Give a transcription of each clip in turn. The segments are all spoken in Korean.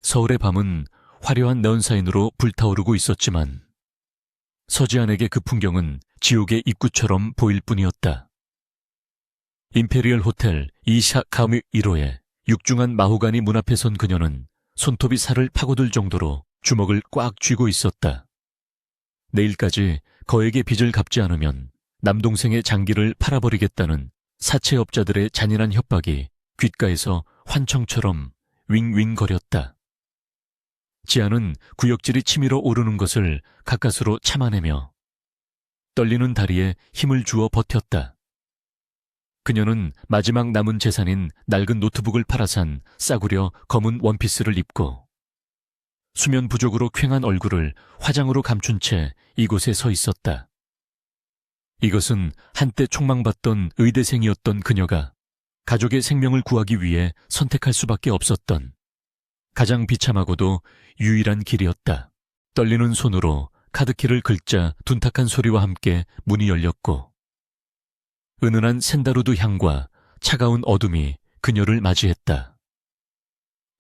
서울의 밤은 화려한 네온사인으로 불타오르고 있었지만 서지안에게 그 풍경은 지옥의 입구처럼 보일 뿐이었다. 임페리얼 호텔 이샤 가뮤 1호에 육중한 마호가니 문 앞에 선 그녀는 손톱이 살을 파고들 정도로 주먹을 꽉 쥐고 있었다. 내일까지 거액의 빚을 갚지 않으면 남동생의 장기를 팔아버리겠다는 사채업자들의 잔인한 협박이 귓가에서 환청처럼 윙윙거렸다. 지아는 구역질이 치밀어 오르는 것을 가까스로 참아내며 떨리는 다리에 힘을 주어 버텼다. 그녀는 마지막 남은 재산인 낡은 노트북을 팔아 산 싸구려 검은 원피스를 입고 수면 부족으로 퀭한 얼굴을 화장으로 감춘 채 이곳에 서 있었다. 이것은 한때 촉망받던 의대생이었던 그녀가 가족의 생명을 구하기 위해 선택할 수밖에 없었던 가장 비참하고도 유일한 길이었다. 떨리는 손으로 카드키를 긁자 둔탁한 소리와 함께 문이 열렸고 은은한 샌다루드 향과 차가운 어둠이 그녀를 맞이했다.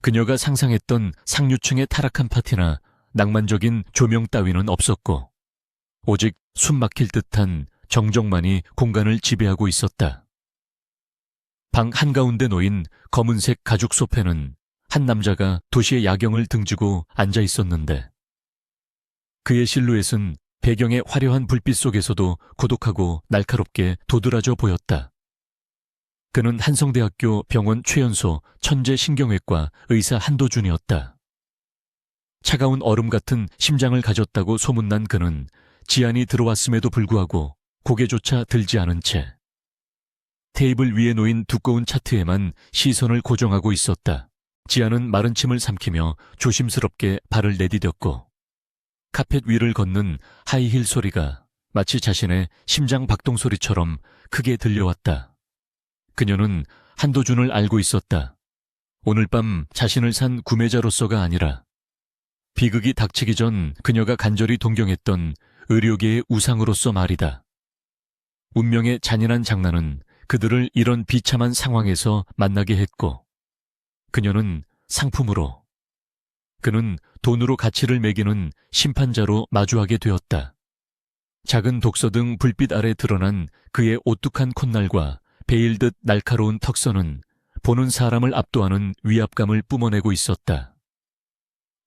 그녀가 상상했던 상류층의 타락한 파티나 낭만적인 조명 따위는 없었고 오직 숨 막힐 듯한 정적만이 공간을 지배하고 있었다. 방 한가운데 놓인 검은색 가죽 소파에는 한 남자가 도시의 야경을 등지고 앉아 있었는데 그의 실루엣은 배경의 화려한 불빛 속에서도 고독하고 날카롭게 도드라져 보였다. 그는 한성대학교 병원 최연소 천재신경외과 의사 한도준이었다. 차가운 얼음 같은 심장을 가졌다고 소문난 그는 지안이 들어왔음에도 불구하고 고개조차 들지 않은 채 테이블 위에 놓인 두꺼운 차트에만 시선을 고정하고 있었다. 지안은 마른 침을 삼키며 조심스럽게 발을 내디뎠고 카펫 위를 걷는 하이힐 소리가 마치 자신의 심장 박동 소리처럼 크게 들려왔다. 그녀는 한도준을 알고 있었다. 오늘 밤 자신을 산 구매자로서가 아니라 비극이 닥치기 전 그녀가 간절히 동경했던 의료계의 우상으로서 말이다. 운명의 잔인한 장난은 그들을 이런 비참한 상황에서 만나게 했고 그녀는 상품으로 그는 돈으로 가치를 매기는 심판자로 마주하게 되었다. 작은 독서등 불빛 아래 드러난 그의 오뚝한 콧날과 베일듯 날카로운 턱선은 보는 사람을 압도하는 위압감을 뿜어내고 있었다.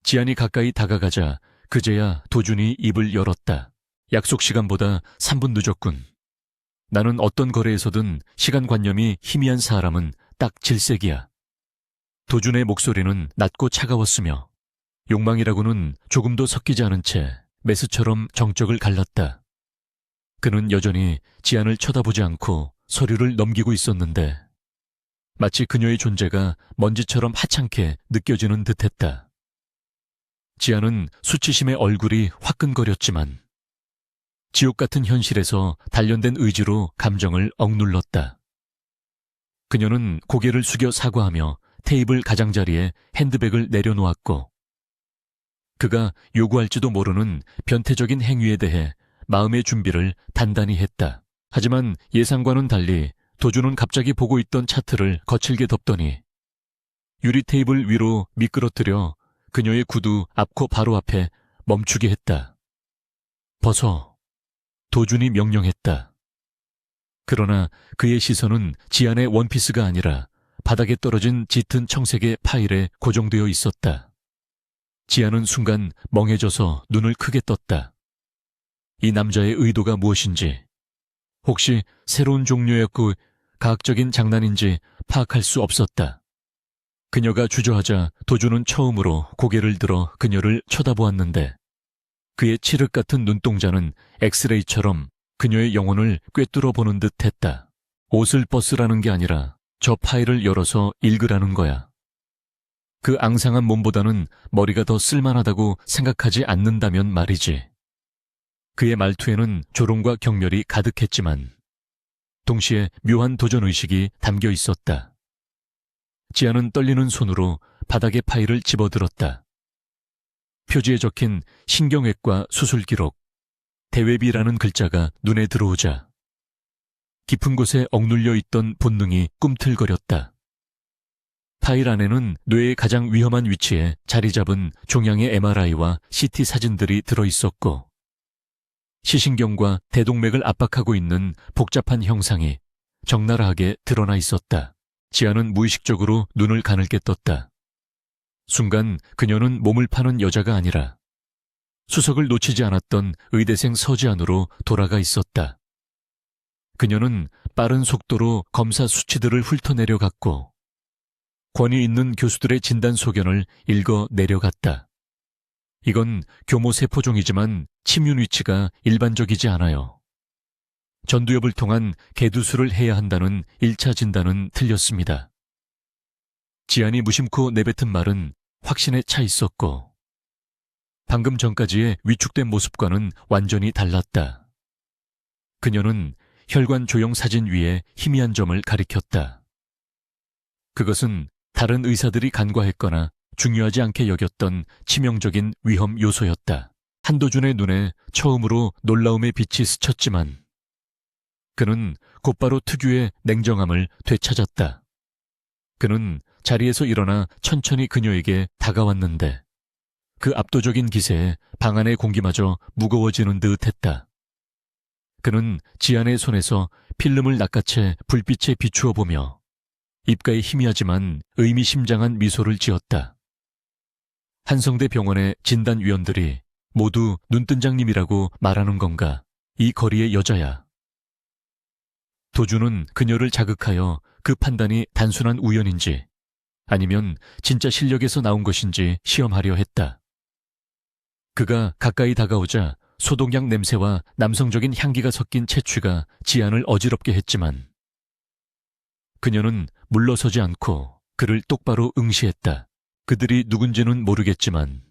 지안이 가까이 다가가자 그제야 도준이 입을 열었다. 약속 시간보다 3분 늦었군. 나는 어떤 거래에서든 시간관념이 희미한 사람은 딱 질색이야. 도준의 목소리는 낮고 차가웠으며 욕망이라고는 조금도 섞이지 않은 채 메스처럼 정적을 갈랐다. 그는 여전히 지안을 쳐다보지 않고 서류를 넘기고 있었는데 마치 그녀의 존재가 먼지처럼 하찮게 느껴지는 듯했다. 지안은 수치심의 얼굴이 화끈거렸지만 지옥 같은 현실에서 단련된 의지로 감정을 억눌렀다. 그녀는 고개를 숙여 사과하며 테이블 가장자리에 핸드백을 내려놓았고 그가 요구할지도 모르는 변태적인 행위에 대해 마음의 준비를 단단히 했다. 하지만 예상과는 달리 도준은 갑자기 보고 있던 차트를 거칠게 덮더니 유리 테이블 위로 미끄러뜨려 그녀의 구두 앞코 바로 앞에 멈추게 했다. 벗어. 도준이 명령했다. 그러나 그의 시선은 지안의 원피스가 아니라 바닥에 떨어진 짙은 청색의 파일에 고정되어 있었다. 지안은 순간 멍해져서 눈을 크게 떴다. 이 남자의 의도가 무엇인지, 혹시 새로운 종류의 과학적인 장난인지 파악할 수 없었다. 그녀가 주저하자 도준은 처음으로 고개를 들어 그녀를 쳐다보았는데 그의 칠흑 같은 눈동자는 엑스레이처럼 그녀의 영혼을 꿰뚫어 보는 듯 했다. 옷을 벗으라는 게 아니라 저 파일을 열어서 읽으라는 거야. 그 앙상한 몸보다는 머리가 더 쓸만하다고 생각하지 않는다면 말이지. 그의 말투에는 조롱과 경멸이 가득했지만 동시에 묘한 도전의식이 담겨 있었다. 지안은 떨리는 손으로 바닥의 파일을 집어들었다. 표지에 적힌 신경외과 수술 기록, 대외비라는 글자가 눈에 들어오자 깊은 곳에 억눌려 있던 본능이 꿈틀거렸다. 파일 안에는 뇌의 가장 위험한 위치에 자리 잡은 종양의 MRI와 CT 사진들이 들어있었고, 시신경과 대동맥을 압박하고 있는 복잡한 형상이 적나라하게 드러나 있었다. 지아는 무의식적으로 눈을 가늘게 떴다. 순간 그녀는 몸을 파는 여자가 아니라 수석을 놓치지 않았던 의대생 서지안으로 돌아가 있었다. 그녀는 빠른 속도로 검사 수치들을 훑어내려갔고 권위 있는 교수들의 진단 소견을 읽어 내려갔다. 이건 교모세포종이지만 침윤 위치가 일반적이지 않아요. 전두엽을 통한 개두술을 해야 한다는 1차 진단은 틀렸습니다. 지안이 무심코 내뱉은 말은 확신에 차 있었고 방금 전까지의 위축된 모습과는 완전히 달랐다. 그녀는 혈관 조형 사진 위에 희미한 점을 가리켰다. 그것은 다른 의사들이 간과했거나 중요하지 않게 여겼던 치명적인 위험 요소였다. 한도준의 눈에 처음으로 놀라움의 빛이 스쳤지만 그는 곧바로 특유의 냉정함을 되찾았다. 그는 자리에서 일어나 천천히 그녀에게 다가왔는데 그 압도적인 기세에 방 안의 공기마저 무거워지는 듯 했다. 그는 지안의 손에서 필름을 낚아채 불빛에 비추어 보며 입가에 희미하지만 의미심장한 미소를 지었다. 한성대 병원의 진단위원들이 모두 눈뜬장님이라고 말하는 건가? 이 거리의 여자야. 도주는 그녀를 자극하여 그 판단이 단순한 우연인지 아니면 진짜 실력에서 나온 것인지 시험하려 했다. 그가 가까이 다가오자 소독약 냄새와 남성적인 향기가 섞인 채취가 지안을 어지럽게 했지만 그녀는 물러서지 않고 그를 똑바로 응시했다. 그들이 누군지는 모르겠지만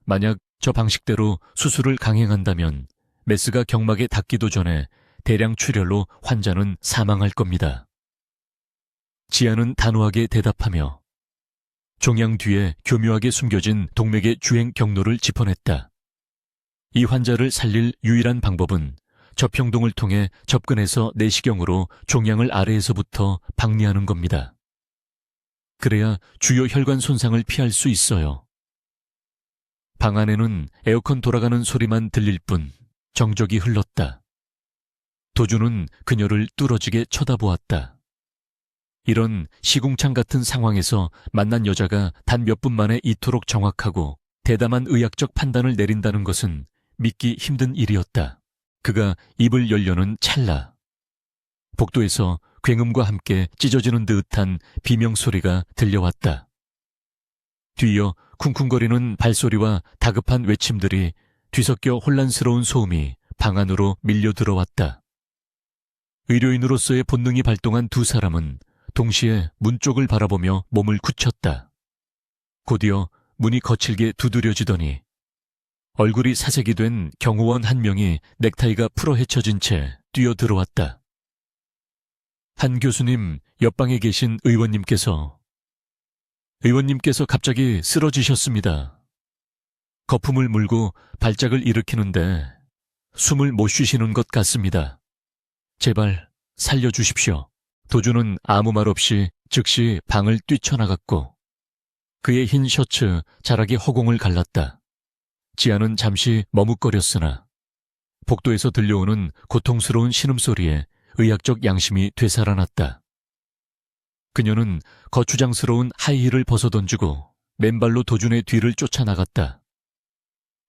만약 저 방식대로 수술을 강행한다면 메스가 경막에 닿기도 전에 대량 출혈로 환자는 사망할 겁니다. 지안은 단호하게 대답하며 종양 뒤에 교묘하게 숨겨진 동맥의 주행 경로를 짚어냈다. 이 환자를 살릴 유일한 방법은 접형동을 통해 접근해서 내시경으로 종양을 아래에서부터 박리하는 겁니다. 그래야 주요 혈관 손상을 피할 수 있어요. 방 안에는 에어컨 돌아가는 소리만 들릴 뿐 정적이 흘렀다. 도주는 그녀를 뚫어지게 쳐다보았다. 이런 시궁창 같은 상황에서 만난 여자가 단 몇 분 만에 이토록 정확하고 대담한 의학적 판단을 내린다는 것은 믿기 힘든 일이었다. 그가 입을 열려는 찰나 복도에서 굉음과 함께 찢어지는 듯한 비명소리가 들려왔다. 뒤이어 쿵쿵거리는 발소리와 다급한 외침들이 뒤섞여 혼란스러운 소음이 방 안으로 밀려 들어왔다. 의료인으로서의 본능이 발동한 두 사람은 동시에 문 쪽을 바라보며 몸을 굳혔다. 곧이어 문이 거칠게 두드려지더니 얼굴이 사색이 된 경호원 한 명이 넥타이가 풀어 헤쳐진 채 뛰어 들어왔다. 한 교수님, 옆방에 계신 의원님께서 갑자기 쓰러지셨습니다. 거품을 물고 발작을 일으키는데 숨을 못 쉬시는 것 같습니다. 제발 살려주십시오. 도주는 아무 말 없이 즉시 방을 뛰쳐나갔고 그의 흰 셔츠 자락이 허공을 갈랐다. 지아는 잠시 머뭇거렸으나 복도에서 들려오는 고통스러운 신음소리에 의학적 양심이 되살아났다. 그녀는 거추장스러운 하이힐을 벗어던지고 맨발로 도준의 뒤를 쫓아나갔다.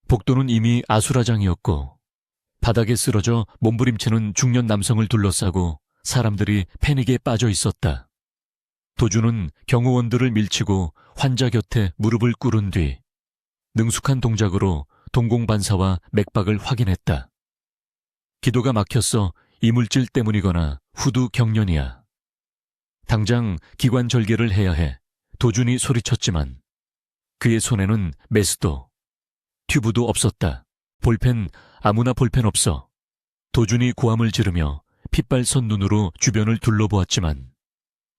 복도는 이미 아수라장이었고 바닥에 쓰러져 몸부림치는 중년 남성을 둘러싸고 사람들이 패닉에 빠져 있었다. 도준은 경호원들을 밀치고 환자 곁에 무릎을 꿇은 뒤 능숙한 동작으로 동공반사와 맥박을 확인했다. 기도가 막혔어. 이물질 때문이거나 후두 경련이야. 당장 기관 절개를 해야 해. 도준이 소리쳤지만 그의 손에는 메스도, 튜브도 없었다. 볼펜, 아무나 볼펜 없어. 도준이 고함을 지르며 핏발선 눈으로 주변을 둘러보았지만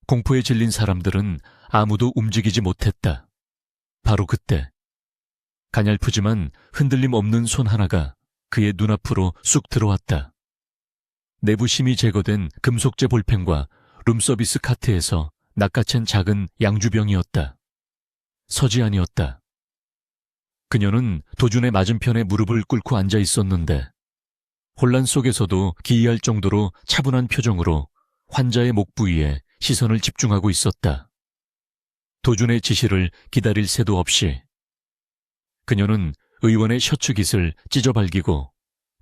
공포에 질린 사람들은 아무도 움직이지 못했다. 바로 그때 가냘프지만 흔들림 없는 손 하나가 그의 눈앞으로 쑥 들어왔다. 내부 심이 제거된 금속제 볼펜과 룸서비스 카트에서 낚아챈 작은 양주병이었다. 서지안이었다. 그녀는 도준의 맞은편에 무릎을 꿇고 앉아 있었는데 혼란 속에서도 기이할 정도로 차분한 표정으로 환자의 목 부위에 시선을 집중하고 있었다. 도준의 지시를 기다릴 새도 없이 그녀는 의원의 셔츠 깃을 찢어발기고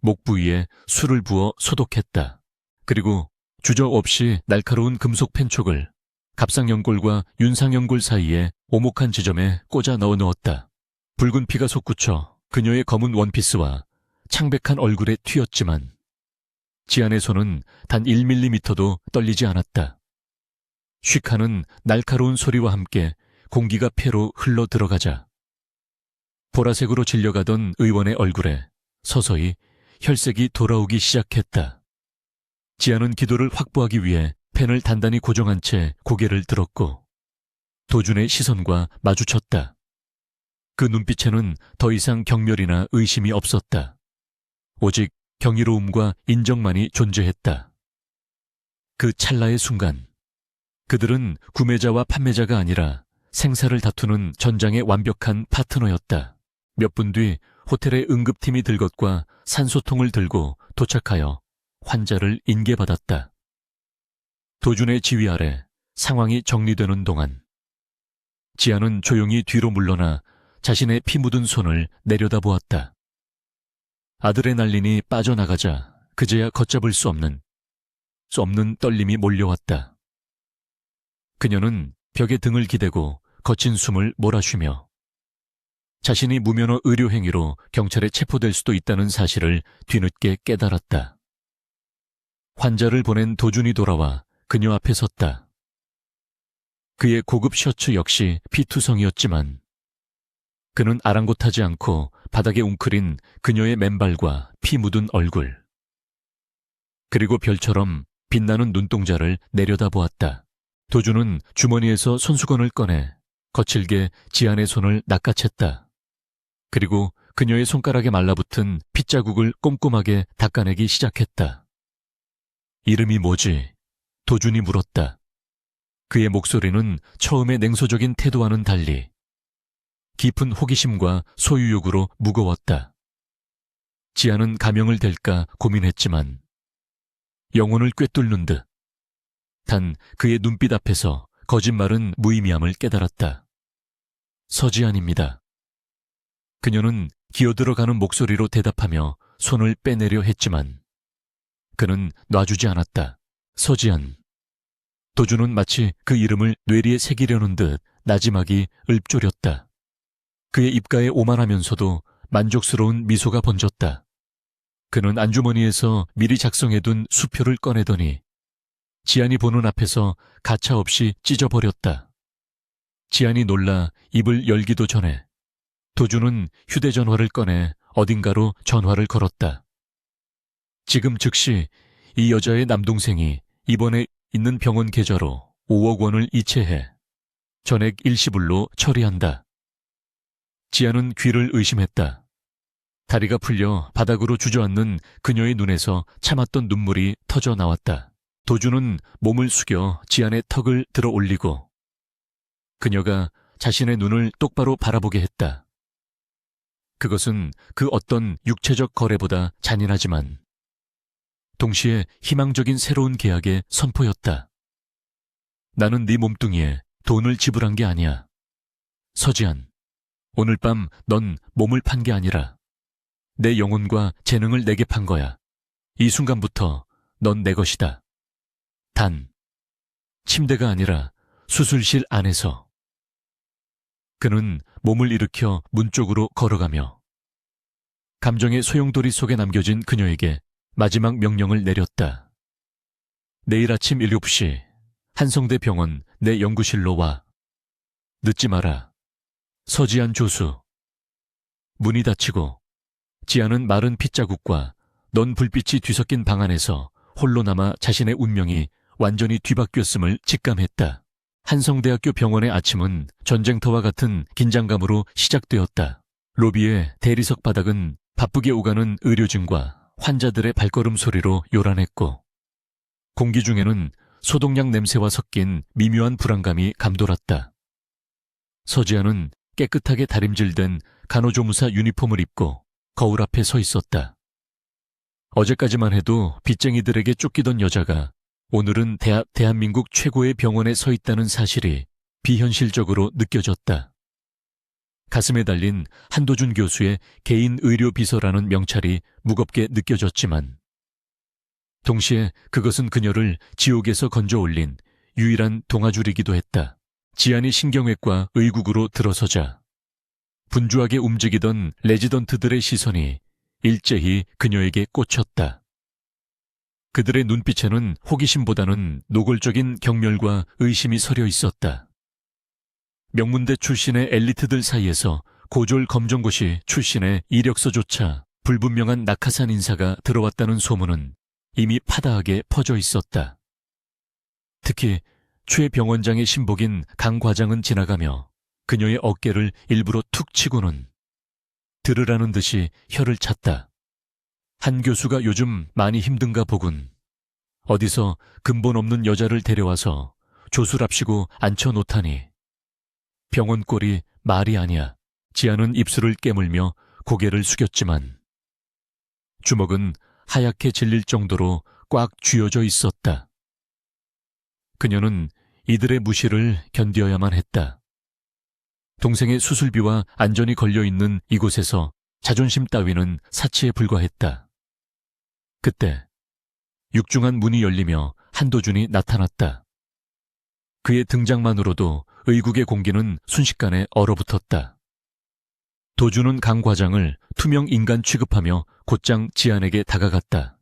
목 부위에 술을 부어 소독했다. 그리고 주저없이 날카로운 금속 펜촉을 갑상연골과 윤상연골 사이에 오목한 지점에 꽂아 넣었다. 붉은 피가 솟구쳐 그녀의 검은 원피스와 창백한 얼굴에 튀었지만 지안의 손은 단 1mm도 떨리지 않았다. 쉭 하는 날카로운 소리와 함께 공기가 폐로 흘러 들어가자 보라색으로 질려가던 의원의 얼굴에 서서히 혈색이 돌아오기 시작했다. 지안은 기도를 확보하기 위해 펜을 단단히 고정한 채 고개를 들었고 도준의 시선과 마주쳤다. 그 눈빛에는 더 이상 경멸이나 의심이 없었다. 오직 경이로움과 인정만이 존재했다. 그 찰나의 순간 그들은 구매자와 판매자가 아니라 생사를 다투는 전장의 완벽한 파트너였다. 몇 분 뒤 호텔의 응급팀이 들것과 산소통을 들고 도착하여 환자를 인계받았다. 도준의 지휘 아래 상황이 정리되는 동안 지안은 조용히 뒤로 물러나 자신의 피 묻은 손을 내려다보았다. 아드레날린이 빠져나가자 그제야 걷잡을 수 없는 떨림이 몰려왔다. 그녀는 벽에 등을 기대고 거친 숨을 몰아쉬며 자신이 무면허 의료 행위로 경찰에 체포될 수도 있다는 사실을 뒤늦게 깨달았다. 환자를 보낸 도준이 돌아와 그녀 앞에 섰다. 그의 고급 셔츠 역시 피투성이었지만 그는 아랑곳하지 않고 바닥에 웅크린 그녀의 맨발과 피 묻은 얼굴 그리고 별처럼 빛나는 눈동자를 내려다보았다. 도준은 주머니에서 손수건을 꺼내 거칠게 지안의 손을 낚아챘다. 그리고 그녀의 손가락에 말라붙은 핏자국을 꼼꼼하게 닦아내기 시작했다. 이름이 뭐지? 도준이 물었다. 그의 목소리는 처음의 냉소적인 태도와는 달리 깊은 호기심과 소유욕으로 무거웠다. 지안은 가명을 댈까 고민했지만 영혼을 꿰뚫는 듯 단 그의 눈빛 앞에서 거짓말은 무의미함을 깨달았다. 서지안입니다. 그녀는 기어들어가는 목소리로 대답하며 손을 빼내려 했지만 그는 놔주지 않았다. 서지안. 도준은 마치 그 이름을 뇌리에 새기려는 듯 나지막이 읊조렸다. 그의 입가에 오만하면서도 만족스러운 미소가 번졌다. 그는 안주머니에서 미리 작성해둔 수표를 꺼내더니 지안이 보는 앞에서 가차없이 찢어버렸다. 지안이 놀라 입을 열기도 전에 도준은 휴대전화를 꺼내 어딘가로 전화를 걸었다. 지금 즉시 이 여자의 남동생이 입원해 있는 병원 계좌로 5억 원을 이체해 전액 일시불로 처리한다. 지안은 귀를 의심했다. 다리가 풀려 바닥으로 주저앉는 그녀의 눈에서 참았던 눈물이 터져 나왔다. 도준은 몸을 숙여 지안의 턱을 들어 올리고 그녀가 자신의 눈을 똑바로 바라보게 했다. 그것은 그 어떤 육체적 거래보다 잔인하지만 동시에 희망적인 새로운 계약의 선포였다. 나는 네 몸뚱이에 돈을 지불한 게 아니야. 서지안, 오늘 밤 넌 몸을 판 게 아니라 내 영혼과 재능을 내게 판 거야. 이 순간부터 넌 내 것이다. 단, 침대가 아니라 수술실 안에서. 그는 몸을 일으켜 문 쪽으로 걸어가며 감정의 소용돌이 속에 남겨진 그녀에게 마지막 명령을 내렸다. 내일 아침 7시 한성대 병원 내 연구실로 와. 늦지 마라. 서지안 조수. 문이 닫히고 지안은 마른 핏자국과 넌 불빛이 뒤섞인 방 안에서 홀로 남아 자신의 운명이 완전히 뒤바뀌었음을 직감했다. 한성대학교 병원의 아침은 전쟁터와 같은 긴장감으로 시작되었다. 로비의 대리석 바닥은 바쁘게 오가는 의료진과 환자들의 발걸음 소리로 요란했고 공기 중에는 소독약 냄새와 섞인 미묘한 불안감이 감돌았다. 서지아는 깨끗하게 다림질된 간호조무사 유니폼을 입고 거울 앞에 서 있었다. 어제까지만 해도 빚쟁이들에게 쫓기던 여자가 오늘은 대한민국 최고의 병원에 서 있다는 사실이 비현실적으로 느껴졌다. 가슴에 달린 한도준 교수의 개인 의료비서라는 명찰이 무겁게 느껴졌지만 동시에 그것은 그녀를 지옥에서 건져 올린 유일한 동아줄이기도 했다. 지안이 신경외과 의국으로 들어서자 분주하게 움직이던 레지던트들의 시선이 일제히 그녀에게 꽂혔다. 그들의 눈빛에는 호기심보다는 노골적인 경멸과 의심이 서려 있었다. 명문대 출신의 엘리트들 사이에서 고졸 검정고시 출신의 이력서조차 불분명한 낙하산 인사가 들어왔다는 소문은 이미 파다하게 퍼져 있었다. 특히 최 병원장의 신복인 강 과장은 지나가며 그녀의 어깨를 일부러 툭 치고는 들으라는 듯이 혀를 찼다. 한 교수가 요즘 많이 힘든가 보군. 어디서 근본 없는 여자를 데려와서 조술합시고 앉혀놓다니. 병원 꼴이 말이 아니야. 지아는 입술을 깨물며 고개를 숙였지만 주먹은 하얗게 질릴 정도로 꽉 쥐어져 있었다. 그녀는 이들의 무시를 견뎌야만 했다. 동생의 수술비와 안전이 걸려있는 이곳에서 자존심 따위는 사치에 불과했다. 그때 육중한 문이 열리며 한도준이 나타났다. 그의 등장만으로도 의국의 공기는 순식간에 얼어붙었다. 도준은 강 과장을 투명 인간 취급하며 곧장 지안에게 다가갔다.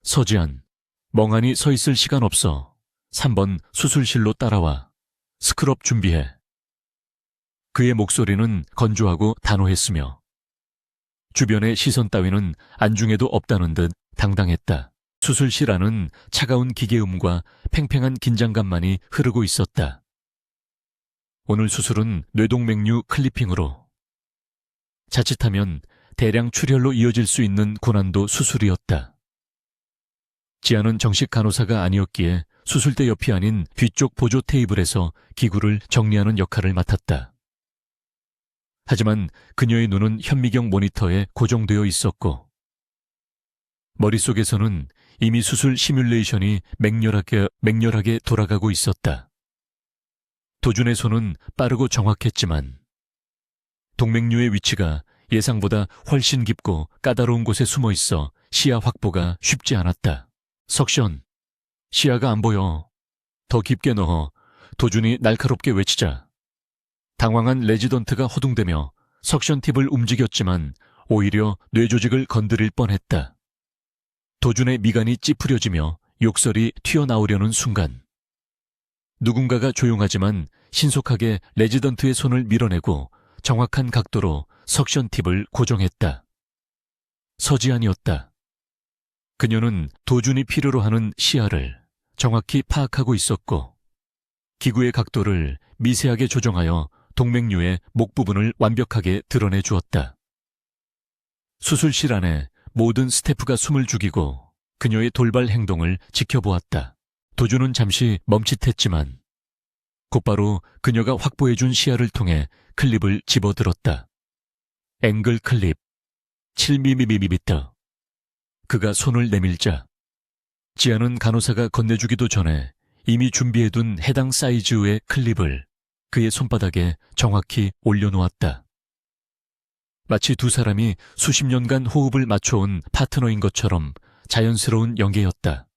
서지안, 멍하니 서 있을 시간 없어. 3번 수술실로 따라와. 스크럽 준비해. 그의 목소리는 건조하고 단호했으며 주변의 시선 따위는 안중에도 없다는 듯 당당했다. 수술실 안은 차가운 기계음과 팽팽한 긴장감만이 흐르고 있었다. 오늘 수술은 뇌동맥류 클리핑으로. 자칫하면 대량 출혈로 이어질 수 있는 고난도 수술이었다. 지아는 정식 간호사가 아니었기에 수술대 옆이 아닌 뒤쪽 보조 테이블에서 기구를 정리하는 역할을 맡았다. 하지만 그녀의 눈은 현미경 모니터에 고정되어 있었고 머릿속에서는 이미 수술 시뮬레이션이 맹렬하게 돌아가고 있었다. 도준의 손은 빠르고 정확했지만 동맥류의 위치가 예상보다 훨씬 깊고 까다로운 곳에 숨어 있어 시야 확보가 쉽지 않았다. 석션, 시야가 안 보여. 더 깊게 넣어. 도준이 날카롭게 외치자. 당황한 레지던트가 허둥대며 석션 팁을 움직였지만 오히려 뇌조직을 건드릴 뻔했다. 도준의 미간이 찌푸려지며 욕설이 튀어나오려는 순간 누군가가 조용하지만 신속하게 레지던트의 손을 밀어내고 정확한 각도로 석션 팁을 고정했다. 서지안이었다. 그녀는 도준이 필요로 하는 시야를 정확히 파악하고 있었고 기구의 각도를 미세하게 조정하여 동맥류의 목 부분을 완벽하게 드러내 주었다. 수술실 안에 모든 스태프가 숨을 죽이고 그녀의 돌발 행동을 지켜보았다. 도준은 잠시 멈칫했지만 곧바로 그녀가 확보해준 시야를 통해 클립을 집어들었다. 앵글 클립 7mm. 그가 손을 내밀자 지아는 간호사가 건네주기도 전에 이미 준비해둔 해당 사이즈의 클립을 그의 손바닥에 정확히 올려놓았다. 마치 두 사람이 수십 년간 호흡을 맞춰온 파트너인 것처럼 자연스러운 연계였다.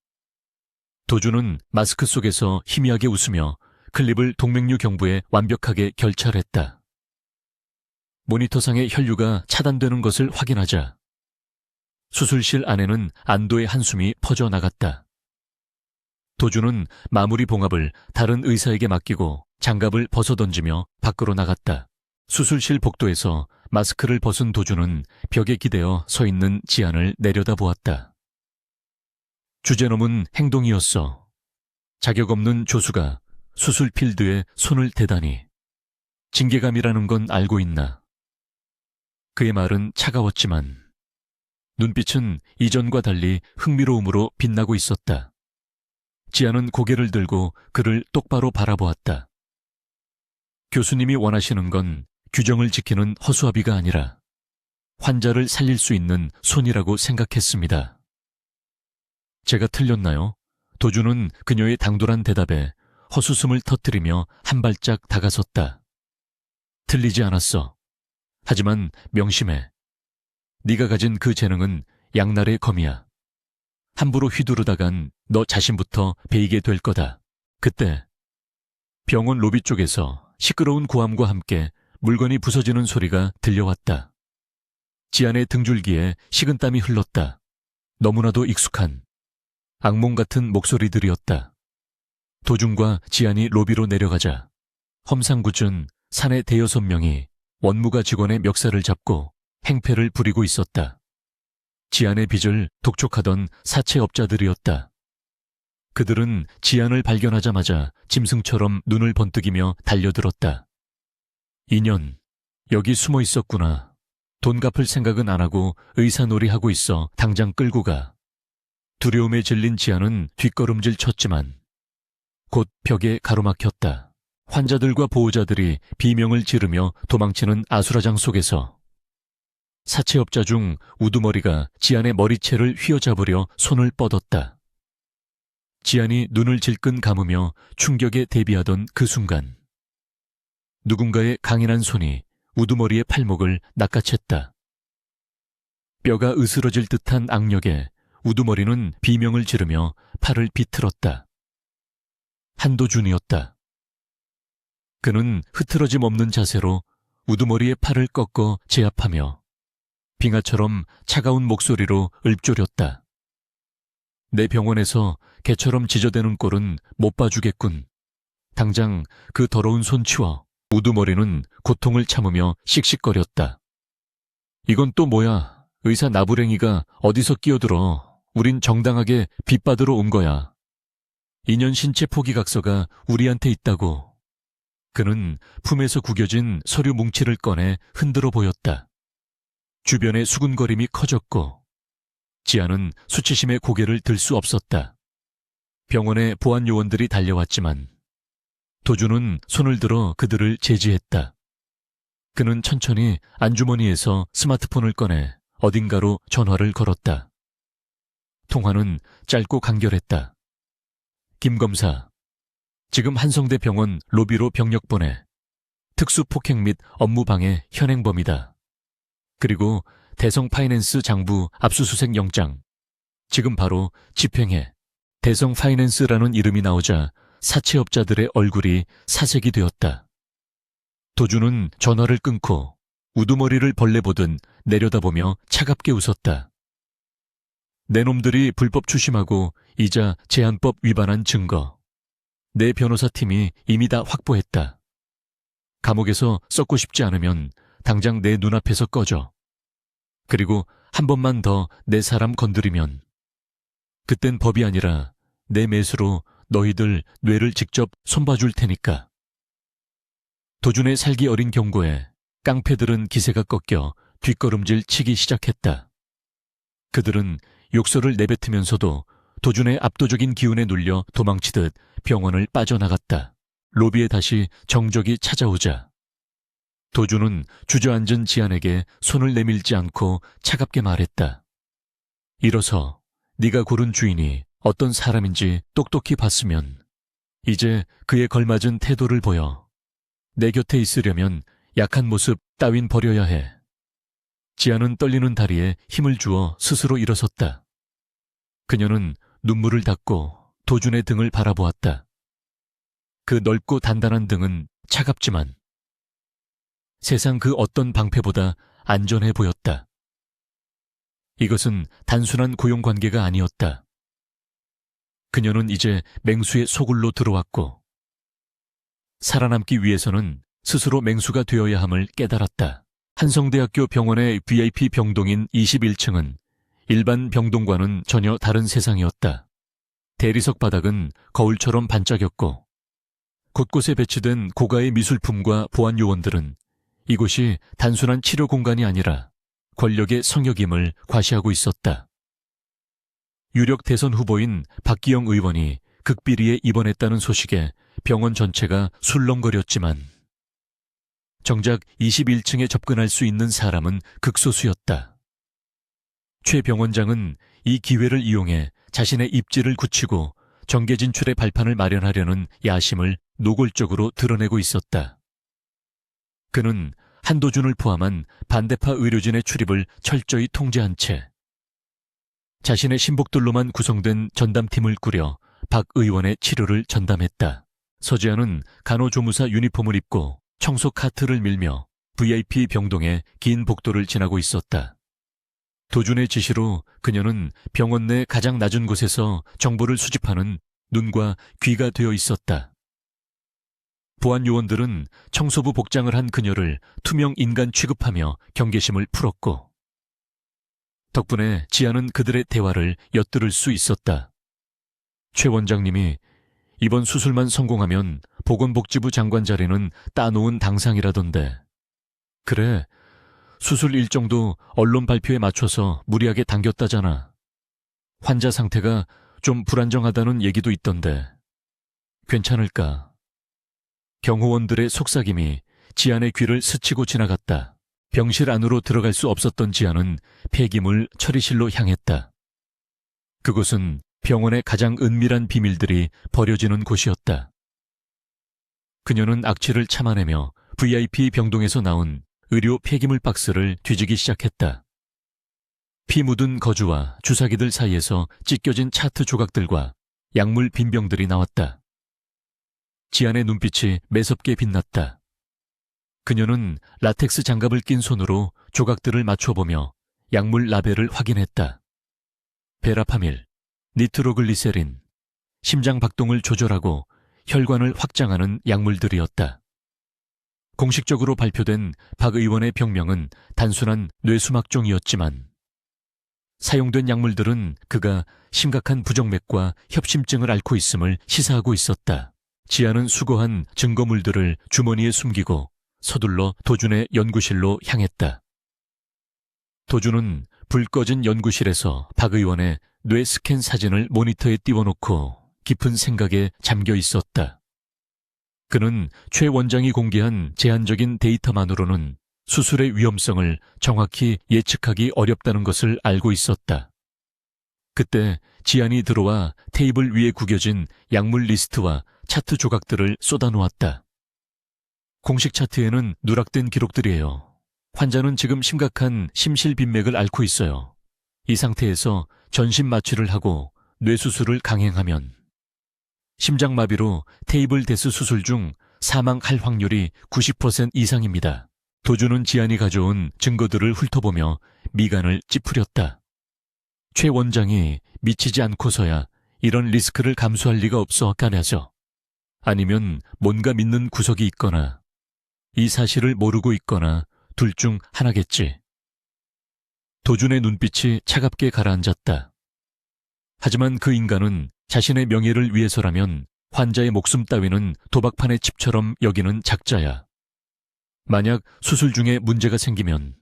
도준은 마스크 속에서 희미하게 웃으며 클립을 동맥류 경부에 완벽하게 결찰했다. 모니터상의 혈류가 차단되는 것을 확인하자 수술실 안에는 안도의 한숨이 퍼져나갔다. 도준은 마무리 봉합을 다른 의사에게 맡기고 장갑을 벗어던지며 밖으로 나갔다. 수술실 복도에서 마스크를 벗은 도준은 벽에 기대어 서 있는 지안을 내려다보았다. 주제넘은 행동이었어. 자격 없는 조수가 수술 필드에 손을 대다니. 징계감이라는 건 알고 있나? 그의 말은 차가웠지만 눈빛은 이전과 달리 흥미로움으로 빛나고 있었다. 지아는 고개를 들고 그를 똑바로 바라보았다. 교수님이 원하시는 건 규정을 지키는 허수아비가 아니라 환자를 살릴 수 있는 손이라고 생각했습니다. 제가 틀렸나요? 도주는 그녀의 당돌한 대답에 헛웃음을 터뜨리며 한 발짝 다가섰다. 틀리지 않았어. 하지만 명심해. 네가 가진 그 재능은 양날의 검이야. 함부로 휘두르다간 너 자신부터 베이게 될 거다. 그때 병원 로비 쪽에서 시끄러운 고함과 함께 물건이 부서지는 소리가 들려왔다. 지안의 등줄기에 식은땀이 흘렀다. 너무나도 익숙한 악몽 같은 목소리들이었다. 도준과 지안이 로비로 내려가자 험상궂은 사내 대여섯 명이 원무가 직원의 멱살을 잡고 행패를 부리고 있었다. 지안의 빚을 독촉하던 사채업자들이었다. 그들은 지안을 발견하자마자 짐승처럼 눈을 번뜩이며 달려들었다. 인연, 여기 숨어 있었구나. 돈 갚을 생각은 안 하고 의사놀이하고 있어. 당장 끌고 가. 두려움에 질린 지안은 뒷걸음질 쳤지만 곧 벽에 가로막혔다. 환자들과 보호자들이 비명을 지르며 도망치는 아수라장 속에서 사채업자 중 우두머리가 지안의 머리채를 휘어잡으려 손을 뻗었다. 지안이 눈을 질끈 감으며 충격에 대비하던 그 순간 누군가의 강인한 손이 우두머리의 팔목을 낚아챘다. 뼈가 으스러질 듯한 악력에 우두머리는 비명을 지르며 팔을 비틀었다. 한도준이었다. 그는 흐트러짐 없는 자세로 우두머리의 팔을 꺾어 제압하며 빙하처럼 차가운 목소리로 읊조렸다. 내 병원에서 개처럼 지저대는 꼴은 못 봐주겠군. 당장 그 더러운 손 치워. 우두머리는 고통을 참으며 씩씩거렸다. 이건 또 뭐야? 의사 나부랭이가 어디서 끼어들어. 우린 정당하게 빚 받으러 온 거야. 인연 신체 포기각서가 우리한테 있다고. 그는 품에서 구겨진 서류 뭉치를 꺼내 흔들어 보였다. 주변의 수군거림이 커졌고 지아는 수치심에 고개를 들 수 없었다. 병원에 보안 요원들이 달려왔지만 도주는 손을 들어 그들을 제지했다. 그는 천천히 안주머니에서 스마트폰을 꺼내 어딘가로 전화를 걸었다. 통화는 짧고 간결했다. 김 검사, 지금 한성대 병원 로비로 병력 보내. 특수폭행 및 업무방해 현행범이다. 그리고 대성 파이낸스 장부 압수수색 영장. 지금 바로 집행해. 대성 파이낸스라는 이름이 나오자 사채업자들의 얼굴이 사색이 되었다. 도주는 전화를 끊고 우두머리를 벌레 보듯 내려다보며 차갑게 웃었다. 내 놈들이 불법 추심하고 이자 제한법 위반한 증거. 내 변호사팀이 이미 다 확보했다. 감옥에서 썩고 싶지 않으면 당장 내 눈앞에서 꺼져. 그리고 한 번만 더 내 사람 건드리면 그땐 법이 아니라 내 매수로 너희들 뇌를 직접 손봐줄 테니까. 도준의 살기 어린 경고에 깡패들은 기세가 꺾여 뒷걸음질 치기 시작했다. 그들은 욕설을 내뱉으면서도 도준의 압도적인 기운에 눌려 도망치듯 병원을 빠져나갔다. 로비에 다시 정적이 찾아오자 도준은 주저앉은 지안에게 손을 내밀지 않고 차갑게 말했다. 일어서 네가 고른 주인이 어떤 사람인지 똑똑히 봤으면 이제 그에 걸맞은 태도를 보여. 내 곁에 있으려면 약한 모습 따윈 버려야 해. 지아는 떨리는 다리에 힘을 주어 스스로 일어섰다. 그녀는 눈물을 닦고 도준의 등을 바라보았다. 그 넓고 단단한 등은 차갑지만 세상 그 어떤 방패보다 안전해 보였다. 이것은 단순한 고용관계가 아니었다. 그녀는 이제 맹수의 소굴로 들어왔고 살아남기 위해서는 스스로 맹수가 되어야 함을 깨달았다. 한성대학교 병원의 VIP 병동인 21층은 일반 병동과는 전혀 다른 세상이었다. 대리석 바닥은 거울처럼 반짝였고 곳곳에 배치된 고가의 미술품과 보안 요원들은 이곳이 단순한 치료 공간이 아니라 권력의 성역임을 과시하고 있었다. 유력 대선 후보인 박기영 의원이 극비리에 입원했다는 소식에 병원 전체가 술렁거렸지만 정작 21층에 접근할 수 있는 사람은 극소수였다. 최 병원장은 이 기회를 이용해 자신의 입지를 굳히고 정계 진출의 발판을 마련하려는 야심을 노골적으로 드러내고 있었다. 그는 한도준을 포함한 반대파 의료진의 출입을 철저히 통제한 채 자신의 신복들로만 구성된 전담팀을 꾸려 박 의원의 치료를 전담했다. 서지아는 간호조무사 유니폼을 입고 청소 카트를 밀며 VIP 병동의 긴 복도를 지나고 있었다. 도준의 지시로 그녀는 병원 내 가장 낮은 곳에서 정보를 수집하는 눈과 귀가 되어 있었다. 보안 요원들은 청소부 복장을 한 그녀를 투명 인간 취급하며 경계심을 풀었고 덕분에 지아는 그들의 대화를 엿들을 수 있었다. 최 원장님이 이번 수술만 성공하면 보건복지부 장관 자리는 따놓은 당상이라던데. 그래, 수술 일정도 언론 발표에 맞춰서 무리하게 당겼다잖아. 환자 상태가 좀 불안정하다는 얘기도 있던데. 괜찮을까? 경호원들의 속삭임이 지안의 귀를 스치고 지나갔다. 병실 안으로 들어갈 수 없었던 지안은 폐기물 처리실로 향했다. 그곳은 병원의 가장 은밀한 비밀들이 버려지는 곳이었다. 그녀는 악취를 참아내며 VIP 병동에서 나온 의료 폐기물 박스를 뒤지기 시작했다. 피 묻은 거주와 주사기들 사이에서 찢겨진 차트 조각들과 약물 빈병들이 나왔다. 지안의 눈빛이 매섭게 빛났다. 그녀는 라텍스 장갑을 낀 손으로 조각들을 맞춰보며 약물 라벨을 확인했다. 베라파밀, 니트로글리세린, 심장 박동을 조절하고 혈관을 확장하는 약물들이었다. 공식적으로 발표된 박 의원의 병명은 단순한 뇌수막종이었지만 사용된 약물들은 그가 심각한 부정맥과 협심증을 앓고 있음을 시사하고 있었다. 지아는 수거한 증거물들을 주머니에 숨기고 서둘러 도준의 연구실로 향했다. 도준은 불 꺼진 연구실에서 박 의원의 뇌 스캔 사진을 모니터에 띄워놓고 깊은 생각에 잠겨 있었다. 그는 최 원장이 공개한 제한적인 데이터만으로는 수술의 위험성을 정확히 예측하기 어렵다는 것을 알고 있었다. 그때 지안이 들어와 테이블 위에 구겨진 약물 리스트와 차트 조각들을 쏟아놓았다. 공식 차트에는 누락된 기록들이에요. 환자는 지금 심각한 심실빈맥을 앓고 있어요. 이 상태에서 전신 마취를 하고 뇌수술을 강행하면 심장마비로 테이블 데스 수술 중 사망할 확률이 90% 이상입니다. 도준은 지안이 가져온 증거들을 훑어보며 미간을 찌푸렸다. 최 원장이 미치지 않고서야 이런 리스크를 감수할 리가 없어 까냐죠. 아니면 뭔가 믿는 구석이 있거나 이 사실을 모르고 있거나 둘 중 하나겠지. 도준의 눈빛이 차갑게 가라앉았다. 하지만 그 인간은 자신의 명예를 위해서라면 환자의 목숨 따위는 도박판의 칩처럼 여기는 작자야. 만약 수술 중에 문제가 생기면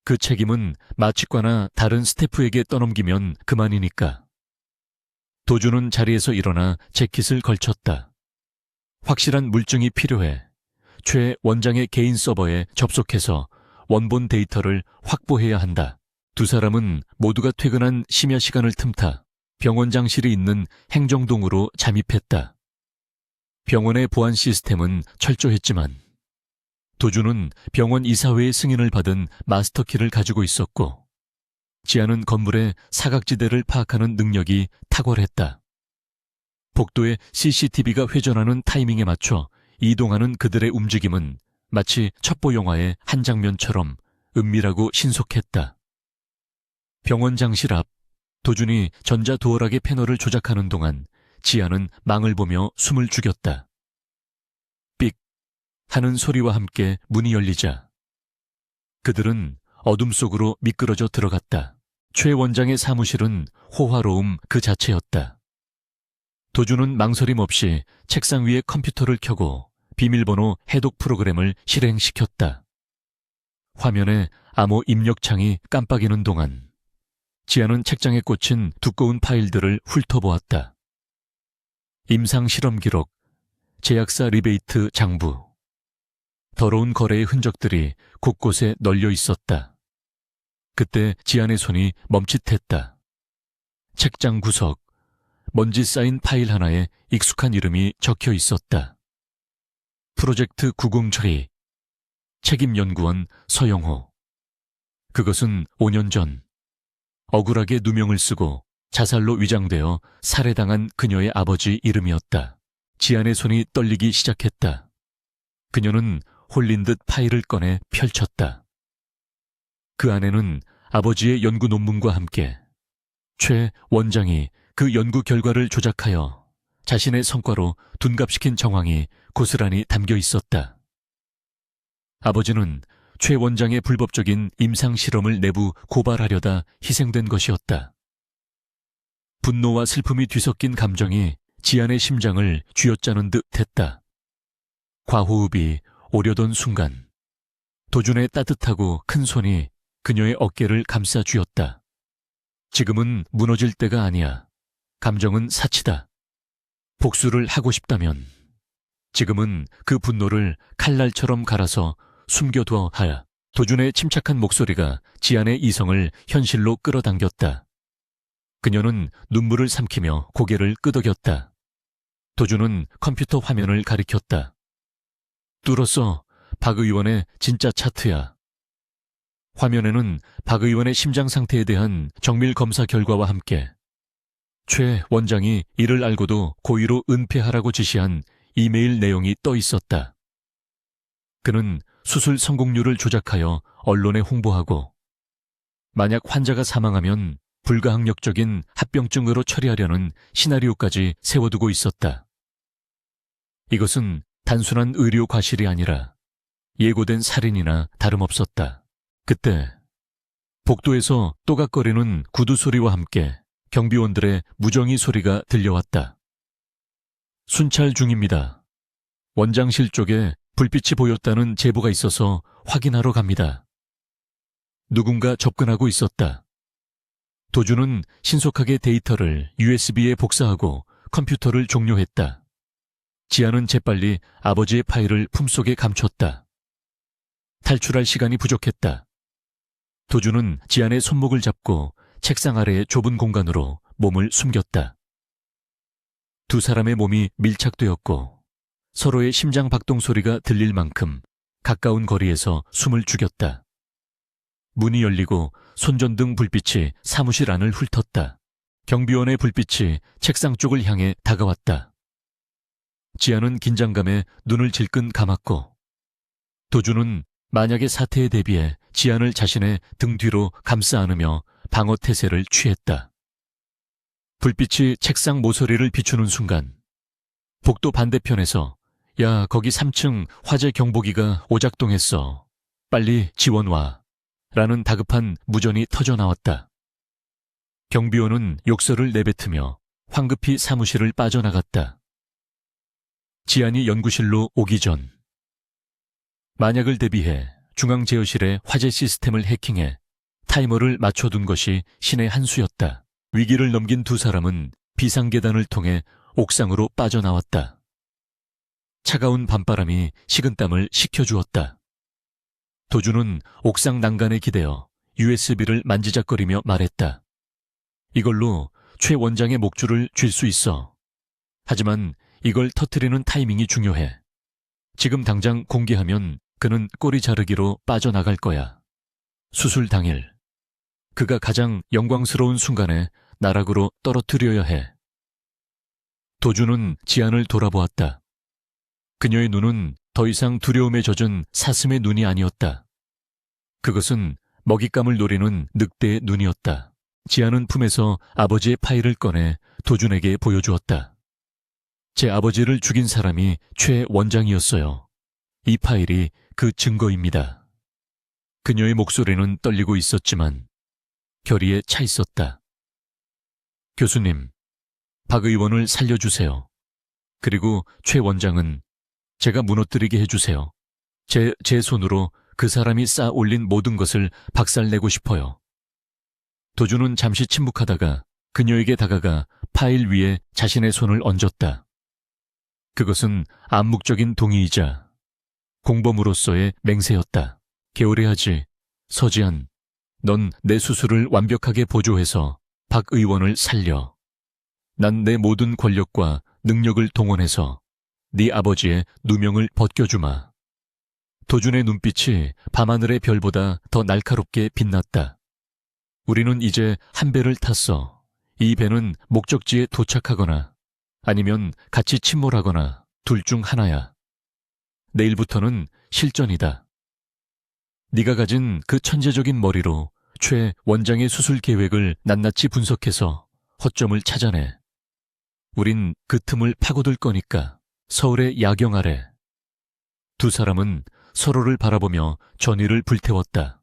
그 책임은 마취과나 다른 스태프에게 떠넘기면 그만이니까. 도준은 자리에서 일어나 재킷을 걸쳤다. 확실한 물증이 필요해. 최 원장의 개인 서버에 접속해서 원본 데이터를 확보해야 한다. 두 사람은 모두가 퇴근한 심야 시간을 틈타 병원장실이 있는 행정동으로 잠입했다. 병원의 보안 시스템은 철저했지만 도준은 병원 이사회의 승인을 받은 마스터키를 가지고 있었고 지안은 건물의 사각지대를 파악하는 능력이 탁월했다. 복도에 CCTV가 회전하는 타이밍에 맞춰 이동하는 그들의 움직임은 마치 첩보 영화의 한 장면처럼 은밀하고 신속했다. 병원장실 앞 도준이 전자도어락의 패널을 조작하는 동안 지아는 망을 보며 숨을 죽였다. 삑 하는 소리와 함께 문이 열리자 그들은 어둠 속으로 미끄러져 들어갔다. 최 원장의 사무실은 호화로움 그 자체였다. 도준은 망설임 없이 책상 위에 컴퓨터를 켜고 비밀번호 해독 프로그램을 실행시켰다. 화면에 암호 입력창이 깜빡이는 동안 지아는 책장에 꽂힌 두꺼운 파일들을 훑어보았다. 임상 실험 기록, 제약사 리베이트 장부. 더러운 거래의 흔적들이 곳곳에 널려 있었다. 그때 지안의 손이 멈칫했다. 책장 구석, 먼지 쌓인 파일 하나에 익숙한 이름이 적혀 있었다. 프로젝트 907, 책임연구원 서영호. 그것은 5년 전 억울하게 누명을 쓰고 자살로 위장되어 살해당한 그녀의 아버지 이름이었다. 지안의 손이 떨리기 시작했다. 그녀는 홀린 듯 파일을 꺼내 펼쳤다. 그 안에는 아버지의 연구 논문과 함께 최 원장이 그 연구 결과를 조작하여 자신의 성과로 둔갑시킨 정황이 고스란히 담겨 있었다. 아버지는 최 원장의 불법적인 임상 실험을 내부 고발하려다 희생된 것이었다. 분노와 슬픔이 뒤섞인 감정이 지안의 심장을 쥐어짜는 듯 했다. 과호흡이 오려던 순간 도준의 따뜻하고 큰 손이 그녀의 어깨를 감싸 쥐었다. 지금은 무너질 때가 아니야. 감정은 사치다. 복수를 하고 싶다면 지금은 그 분노를 칼날처럼 갈아서 숨겨두어 하야. 도준의 침착한 목소리가 지안의 이성을 현실로 끌어당겼다. 그녀는 눈물을 삼키며 고개를 끄덕였다. 도준은 컴퓨터 화면을 가리켰다. 뚫었어. 박 의원의 진짜 차트야. 화면에는 박 의원의 심장 상태에 대한 정밀 검사 결과와 함께 최 원장이 이를 알고도 고의로 은폐하라고 지시한 이메일 내용이 떠 있었다. 그는 수술 성공률을 조작하여 언론에 홍보하고 만약 환자가 사망하면 불가항력적인 합병증으로 처리하려는 시나리오까지 세워두고 있었다. 이것은 단순한 의료 과실이 아니라 예고된 살인이나 다름없었다. 그때 복도에서 또각거리는 구두 소리와 함께 경비원들의 무정의 소리가 들려왔다. 순찰 중입니다. 원장실 쪽에 불빛이 보였다는 제보가 있어서 확인하러 갑니다. 누군가 접근하고 있었다. 도준은 신속하게 데이터를 USB에 복사하고 컴퓨터를 종료했다. 지안은 재빨리 아버지의 파일을 품속에 감췄다. 탈출할 시간이 부족했다. 도준은 지안의 손목을 잡고 책상 아래의 좁은 공간으로 몸을 숨겼다. 두 사람의 몸이 밀착되었고 서로의 심장 박동 소리가 들릴 만큼 가까운 거리에서 숨을 죽였다. 문이 열리고 손전등 불빛이 사무실 안을 훑었다. 경비원의 불빛이 책상 쪽을 향해 다가왔다. 지안은 긴장감에 눈을 질끈 감았고 도준은 만약의 사태에 대비해 지안을 자신의 등 뒤로 감싸 안으며 방어 태세를 취했다. 불빛이 책상 모서리를 비추는 순간 복도 반대편에서 야, 거기 3층 화재 경보기가 오작동했어. 빨리 지원 와. 라는 다급한 무전이 터져나왔다. 경비원은 욕설을 내뱉으며 황급히 사무실을 빠져나갔다. 지안이 연구실로 오기 전 만약을 대비해 중앙제어실의 화재 시스템을 해킹해 타이머를 맞춰둔 것이 신의 한 수였다. 위기를 넘긴 두 사람은 비상계단을 통해 옥상으로 빠져나왔다. 차가운 밤바람이 식은땀을 식혀주었다. 도준은 옥상 난간에 기대어 USB를 만지작거리며 말했다. 이걸로 최 원장의 목줄을 쥘 수 있어. 하지만 이걸 터뜨리는 타이밍이 중요해. 지금 당장 공개하면 그는 꼬리 자르기로 빠져나갈 거야. 수술 당일 그가 가장 영광스러운 순간에 나락으로 떨어뜨려야 해. 도준은 지안을 돌아보았다. 그녀의 눈은 더 이상 두려움에 젖은 사슴의 눈이 아니었다. 그것은 먹잇감을 노리는 늑대의 눈이었다. 지안은 품에서 아버지의 파일을 꺼내 도준에게 보여주었다. 제 아버지를 죽인 사람이 최 원장이었어요. 이 파일이 그 증거입니다. 그녀의 목소리는 떨리고 있었지만 결의에 차 있었다. 교수님, 박 의원을 살려주세요. 그리고 최 원장은 제가 무너뜨리게 해주세요. 제 손으로 그 사람이 쌓아 올린 모든 것을 박살내고 싶어요. 도준은 잠시 침묵하다가 그녀에게 다가가 파일 위에 자신의 손을 얹었다. 그것은 암묵적인 동의이자 공범으로서의 맹세였다. 게으르하지. 서지한, 넌 내 수술을 완벽하게 보조해서 박 의원을 살려. 난 내 모든 권력과 능력을 동원해서 네 아버지의 누명을 벗겨주마. 도준의 눈빛이 밤하늘의 별보다 더 날카롭게 빛났다. 우리는 이제 한 배를 탔어. 이 배는 목적지에 도착하거나 아니면 같이 침몰하거나 둘 중 하나야. 내일부터는 실전이다. 네가 가진 그 천재적인 머리로 최 원장의 수술 계획을 낱낱이 분석해서 허점을 찾아내. 우린 그 틈을 파고들 거니까. 서울의 야경 아래. 두 사람은 서로를 바라보며 전의를 불태웠다.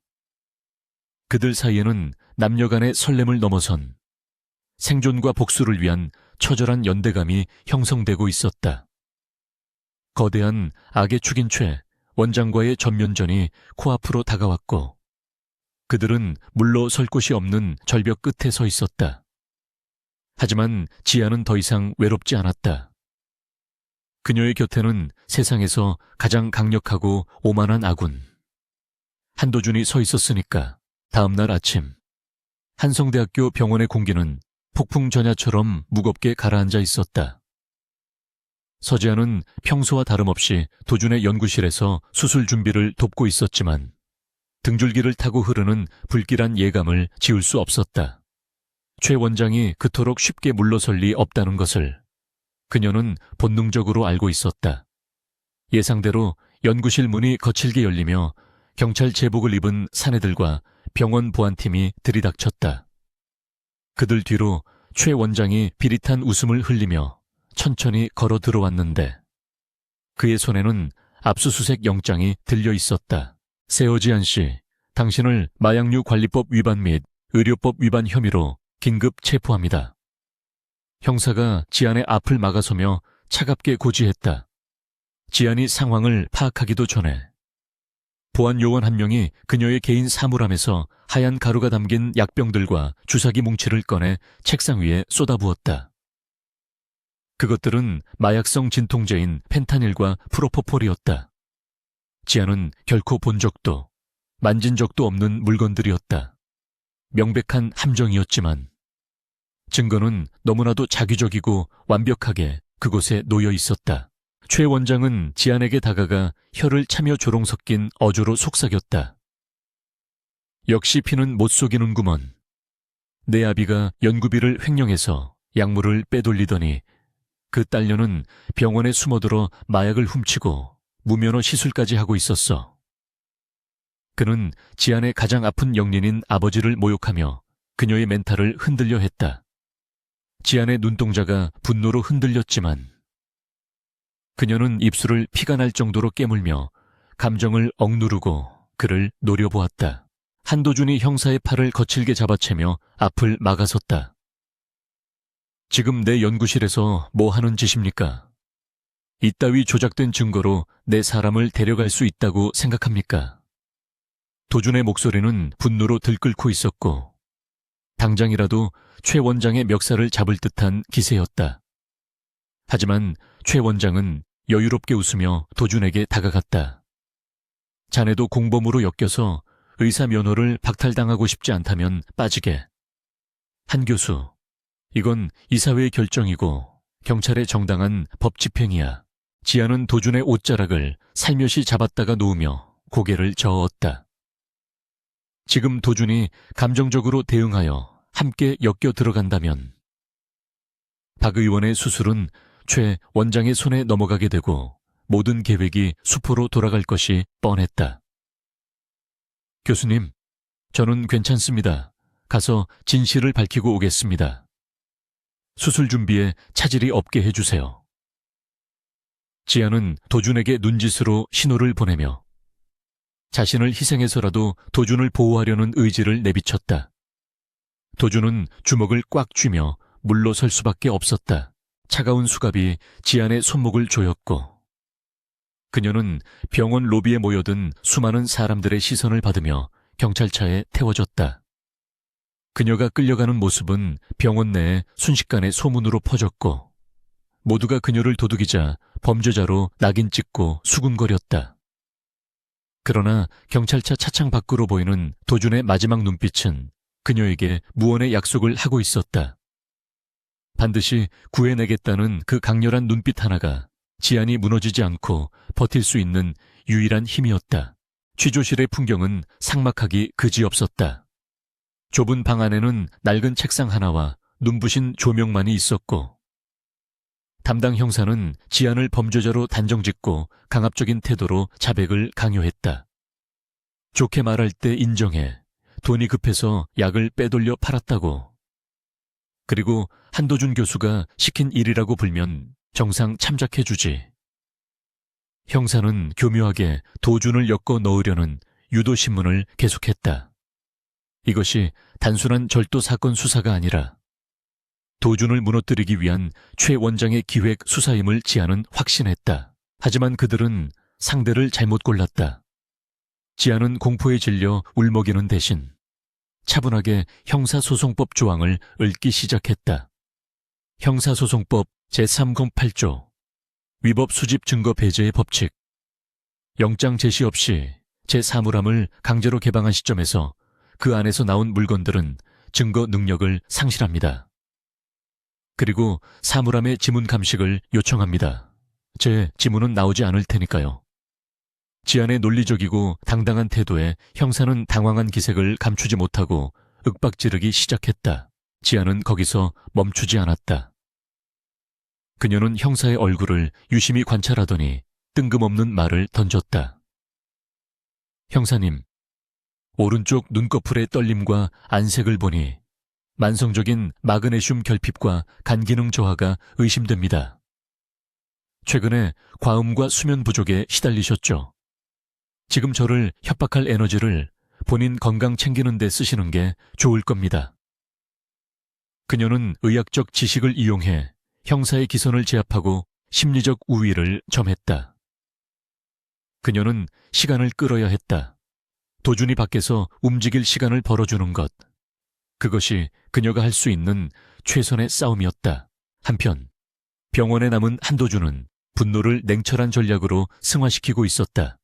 그들 사이에는 남녀 간의 설렘을 넘어선 생존과 복수를 위한 처절한 연대감이 형성되고 있었다. 거대한 악의 축인 최 원장과의 전면전이 코앞으로 다가왔고 그들은 물러설 곳이 없는 절벽 끝에 서 있었다. 하지만 지아는 더 이상 외롭지 않았다. 그녀의 곁에는 세상에서 가장 강력하고 오만한 아군 한도준이 서 있었으니까. 다음날 아침 한성대학교 병원의 공기는 폭풍 전야처럼 무겁게 가라앉아 있었다. 서지아는 평소와 다름없이 도준의 연구실에서 수술 준비를 돕고 있었지만 등줄기를 타고 흐르는 불길한 예감을 지울 수 없었다. 최 원장이 그토록 쉽게 물러설 리 없다는 것을 그녀는 본능적으로 알고 있었다. 예상대로 연구실 문이 거칠게 열리며 경찰 제복을 입은 사내들과 병원 보안팀이 들이닥쳤다. 그들 뒤로 최 원장이 비릿한 웃음을 흘리며 천천히 걸어 들어왔는데 그의 손에는 압수수색 영장이 들려 있었다. 세어지안 씨, 당신을 마약류 관리법 위반 및 의료법 위반 혐의로 긴급 체포합니다. 형사가 지안의 앞을 막아서며 차갑게 고지했다. 지안이 상황을 파악하기도 전에 보안 요원 한 명이 그녀의 개인 사물함에서 하얀 가루가 담긴 약병들과 주사기 뭉치를 꺼내 책상 위에 쏟아부었다. 그것들은 마약성 진통제인 펜타닐과 프로포폴이었다. 지안은 결코 본 적도 만진 적도 없는 물건들이었다. 명백한 함정이었지만 증거는 너무나도 자기적이고 완벽하게 그곳에 놓여 있었다. 최 원장은 지안에게 다가가 혀를 차며 조롱 섞인 어조로 속삭였다. 역시 피는 못 속이는구먼. 내 아비가 연구비를 횡령해서 약물을 빼돌리더니 그 딸녀는 병원에 숨어들어 마약을 훔치고 무면허 시술까지 하고 있었어. 그는 지안의 가장 아픈 영린인 아버지를 모욕하며 그녀의 멘탈을 흔들려 했다. 지안의 눈동자가 분노로 흔들렸지만 그녀는 입술을 피가 날 정도로 깨물며 감정을 억누르고 그를 노려보았다. 한도준이 형사의 팔을 거칠게 잡아채며 앞을 막아섰다. 지금 내 연구실에서 뭐 하는 짓입니까? 이따위 조작된 증거로 내 사람을 데려갈 수 있다고 생각합니까? 도준의 목소리는 분노로 들끓고 있었고 당장이라도 최 원장의 멱살을 잡을 듯한 기세였다. 하지만 최 원장은 여유롭게 웃으며 도준에게 다가갔다. 자네도 공범으로 엮여서 의사 면허를 박탈당하고 싶지 않다면 빠지게. 한 교수, 이건 이사회의 결정이고 경찰의 정당한 법 집행이야. 지아는 도준의 옷자락을 살며시 잡았다가 놓으며 고개를 저었다. 지금 도준이 감정적으로 대응하여 함께 엮여 들어간다면 박 의원의 수술은 최 원장의 손에 넘어가게 되고 모든 계획이 수포로 돌아갈 것이 뻔했다. 교수님, 저는 괜찮습니다. 가서 진실을 밝히고 오겠습니다. 수술 준비에 차질이 없게 해주세요. 지아는 도준에게 눈짓으로 신호를 보내며 자신을 희생해서라도 도준을 보호하려는 의지를 내비쳤다. 도준은 주먹을 꽉 쥐며 물러설 수밖에 없었다. 차가운 수갑이 지안의 손목을 조였고 그녀는 병원 로비에 모여든 수많은 사람들의 시선을 받으며 경찰차에 태워졌다. 그녀가 끌려가는 모습은 병원 내에 순식간에 소문으로 퍼졌고 모두가 그녀를 도둑이자 범죄자로 낙인 찍고 수군거렸다. 그러나 경찰차 차창 밖으로 보이는 도준의 마지막 눈빛은 그녀에게 무언의 약속을 하고 있었다. 반드시 구해내겠다는 그 강렬한 눈빛 하나가 지안이 무너지지 않고 버틸 수 있는 유일한 힘이었다. 취조실의 풍경은 삭막하기 그지없었다. 좁은 방 안에는 낡은 책상 하나와 눈부신 조명만이 있었고, 담당 형사는 지안을 범죄자로 단정짓고 강압적인 태도로 자백을 강요했다. 좋게 말할 때 인정해. 돈이 급해서 약을 빼돌려 팔았다고. 그리고 한도준 교수가 시킨 일이라고 불면 정상 참작해주지. 형사는 교묘하게 도준을 엮어 넣으려는 유도신문을 계속했다. 이것이 단순한 절도 사건 수사가 아니라 도준을 무너뜨리기 위한 최 원장의 기획 수사임을 지안은 확신했다. 하지만 그들은 상대를 잘못 골랐다. 지안은 공포에 질려 울먹이는 대신 차분하게 형사소송법 조항을 읽기 시작했다. 형사소송법 제308조 위법 수집 증거 배제의 법칙. 영장 제시 없이 제 사물함을 강제로 개방한 시점에서 그 안에서 나온 물건들은 증거 능력을 상실합니다. 그리고 사물함의 지문 감식을 요청합니다. 제 지문은 나오지 않을 테니까요. 지안의 논리적이고 당당한 태도에 형사는 당황한 기색을 감추지 못하고 윽박지르기 시작했다. 지안은 거기서 멈추지 않았다. 그녀는 형사의 얼굴을 유심히 관찰하더니 뜬금없는 말을 던졌다. 형사님, 오른쪽 눈꺼풀의 떨림과 안색을 보니 만성적인 마그네슘 결핍과 간 기능 저하가 의심됩니다. 최근에 과음과 수면 부족에 시달리셨죠? 지금 저를 협박할 에너지를 본인 건강 챙기는 데 쓰시는 게 좋을 겁니다. 그녀는 의학적 지식을 이용해 형사의 기선을 제압하고 심리적 우위를 점했다. 그녀는 시간을 끌어야 했다. 도준이 밖에서 움직일 시간을 벌어주는 것. 그것이 그녀가 할 수 있는 최선의 싸움이었다. 한편 병원에 남은 한도준은 분노를 냉철한 전략으로 승화시키고 있었다.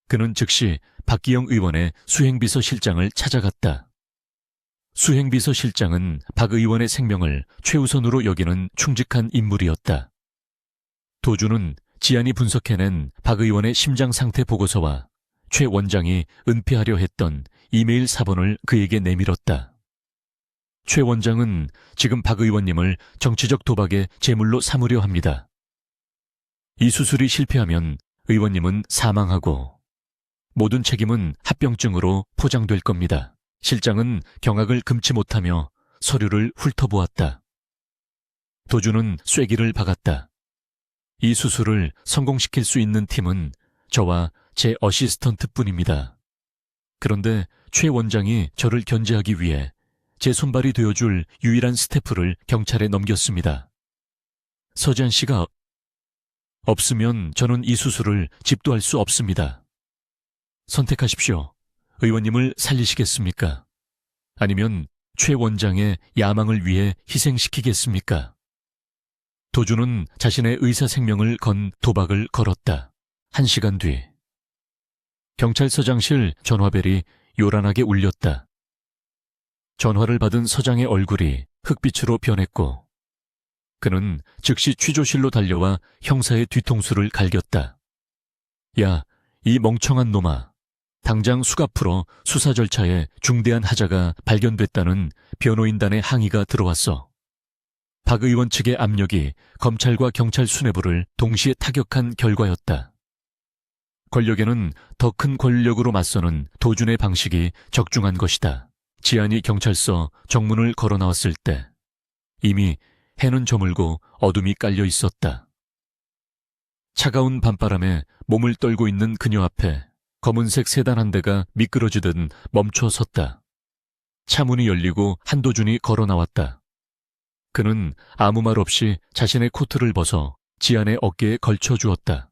그는 즉시 박기영 의원의 수행비서실장을 찾아갔다. 수행비서실장은 박 의원의 생명을 최우선으로 여기는 충직한 인물이었다. 도준은 지안이 분석해낸 박 의원의 심장 상태 보고서와 최 원장이 은폐하려 했던 이메일 사본을 그에게 내밀었다. 최 원장은 지금 박 의원님을 정치적 도박의 제물로 삼으려 합니다. 이 수술이 실패하면 의원님은 사망하고 모든 책임은 합병증으로 포장될 겁니다. 실장은 경악을 금치 못하며 서류를 훑어보았다. 도준은 쐐기를 박았다. 이 수술을 성공시킬 수 있는 팀은 저와 제 어시스턴트뿐입니다. 그런데 최 원장이 저를 견제하기 위해 제 손발이 되어줄 유일한 스태프를 경찰에 넘겼습니다. 서지한 씨가 없으면 저는 이 수술을 집도할 수 없습니다. 선택하십시오. 의원님을 살리시겠습니까? 아니면 최 원장의 야망을 위해 희생시키겠습니까? 도준은 자신의 의사 생명을 건 도박을 걸었다. 1시간 뒤 경찰서장실 전화벨이 요란하게 울렸다. 전화를 받은 서장의 얼굴이 흑빛으로 변했고 그는 즉시 취조실로 달려와 형사의 뒤통수를 갈겼다. 야, 이 멍청한 놈아. 당장 수갑 풀어 수사 절차에 중대한 하자가 발견됐다는 변호인단의 항의가 들어왔어. 박 의원 측의 압력이 검찰과 경찰 수뇌부를 동시에 타격한 결과였다. 권력에는 더 큰 권력으로 맞서는 도준의 방식이 적중한 것이다. 지안이 경찰서 정문을 걸어 나왔을 때 이미 해는 저물고 어둠이 깔려 있었다. 차가운 밤바람에 몸을 떨고 있는 그녀 앞에 검은색 세단 한 대가 미끄러지듯 멈춰 섰다. 차문이 열리고 한도준이 걸어 나왔다. 그는 아무 말 없이 자신의 코트를 벗어 지안의 어깨에 걸쳐 주었다.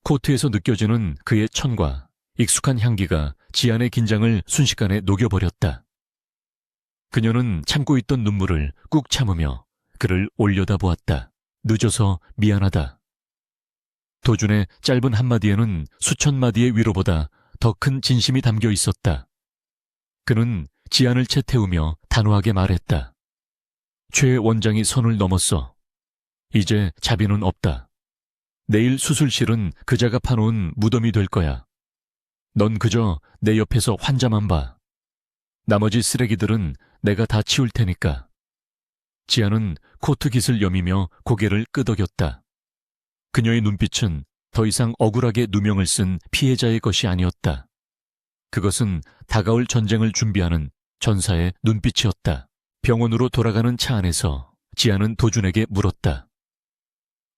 코트에서 느껴지는 그의 천과 익숙한 향기가 지안의 긴장을 순식간에 녹여버렸다. 그녀는 참고 있던 눈물을 꾹 참으며 그를 올려다보았다. 늦어서 미안하다. 도준의 짧은 한마디에는 수천 마디의 위로보다 더 큰 진심이 담겨 있었다. 그는 지안을 채 태우며 단호하게 말했다. 최 원장이 선을 넘었어. 이제 자비는 없다. 내일 수술실은 그자가 파놓은 무덤이 될 거야. 넌 그저 내 옆에서 환자만 봐. 나머지 쓰레기들은 내가 다 치울 테니까. 지안은 코트 깃을 여미며 고개를 끄덕였다. 그녀의 눈빛은 더 이상 억울하게 누명을 쓴 피해자의 것이 아니었다. 그것은 다가올 전쟁을 준비하는 전사의 눈빛이었다. 병원으로 돌아가는 차 안에서 지안은 도준에게 물었다.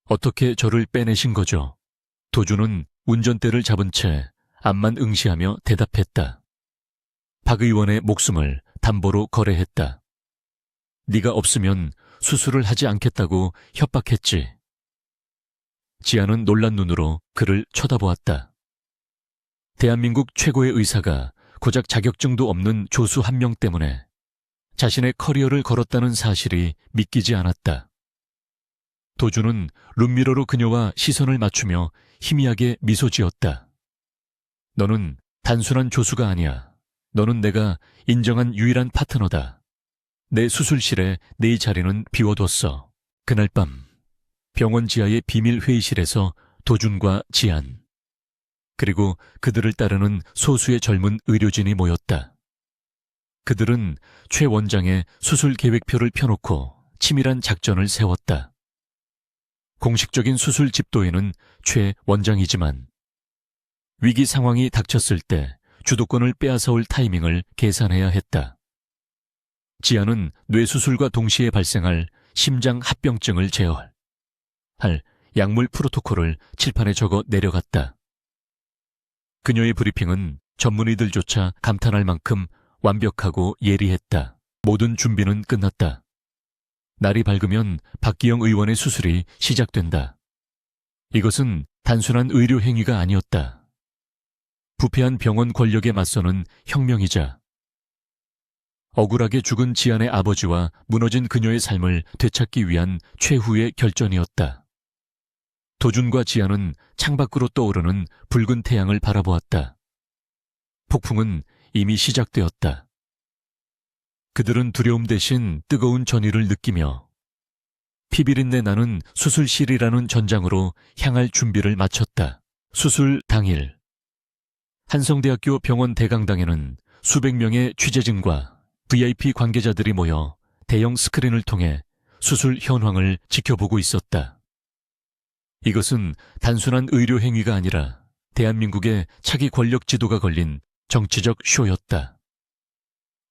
어떻게 저를 빼내신 거죠? 도준은 운전대를 잡은 채 앞만 응시하며 대답했다. 박 의원의 목숨을 담보로 거래했다. 네가 없으면 수술을 하지 않겠다고 협박했지. 지안은 놀란 눈으로 그를 쳐다보았다. 대한민국 최고의 의사가 고작 자격증도 없는 조수 한 명 때문에 자신의 커리어를 걸었다는 사실이 믿기지 않았다. 도준은 룸미러로 그녀와 시선을 맞추며 희미하게 미소 지었다. 너는 단순한 조수가 아니야. 너는 내가 인정한 유일한 파트너다. 내 수술실에 네 자리는 비워뒀어. 그날 밤 병원 지하의 비밀 회의실에서 도준과 지안 그리고 그들을 따르는 소수의 젊은 의료진이 모였다. 그들은 최 원장의 수술 계획표를 펴놓고 치밀한 작전을 세웠다. 공식적인 수술 집도에는 최 원장이지만 위기 상황이 닥쳤을 때 주도권을 빼앗아올 타이밍을 계산해야 했다. 지안은 뇌수술과 동시에 발생할 심장 합병증을 제어할 약물 프로토콜을 칠판에 적어 내려갔다. 그녀의 브리핑은 전문의들조차 감탄할 만큼 완벽하고 예리했다. 모든 준비는 끝났다. 날이 밝으면 박기영 의원의 수술이 시작된다. 이것은 단순한 의료 행위가 아니었다. 부패한 병원 권력에 맞서는 혁명이자 억울하게 죽은 지안의 아버지와 무너진 그녀의 삶을 되찾기 위한 최후의 결전이었다. 도준과 지안은 창밖으로 떠오르는 붉은 태양을 바라보았다. 폭풍은 이미 시작되었다. 그들은 두려움 대신 뜨거운 전의를 느끼며 피비린내 나는 수술실이라는 전장으로 향할 준비를 마쳤다. 수술 당일 한성대학교 병원 대강당에는 수백 명의 취재진과 VIP 관계자들이 모여 대형 스크린을 통해 수술 현황을 지켜보고 있었다. 이것은 단순한 의료 행위가 아니라 대한민국의 차기 권력 지도가 걸린 정치적 쇼였다.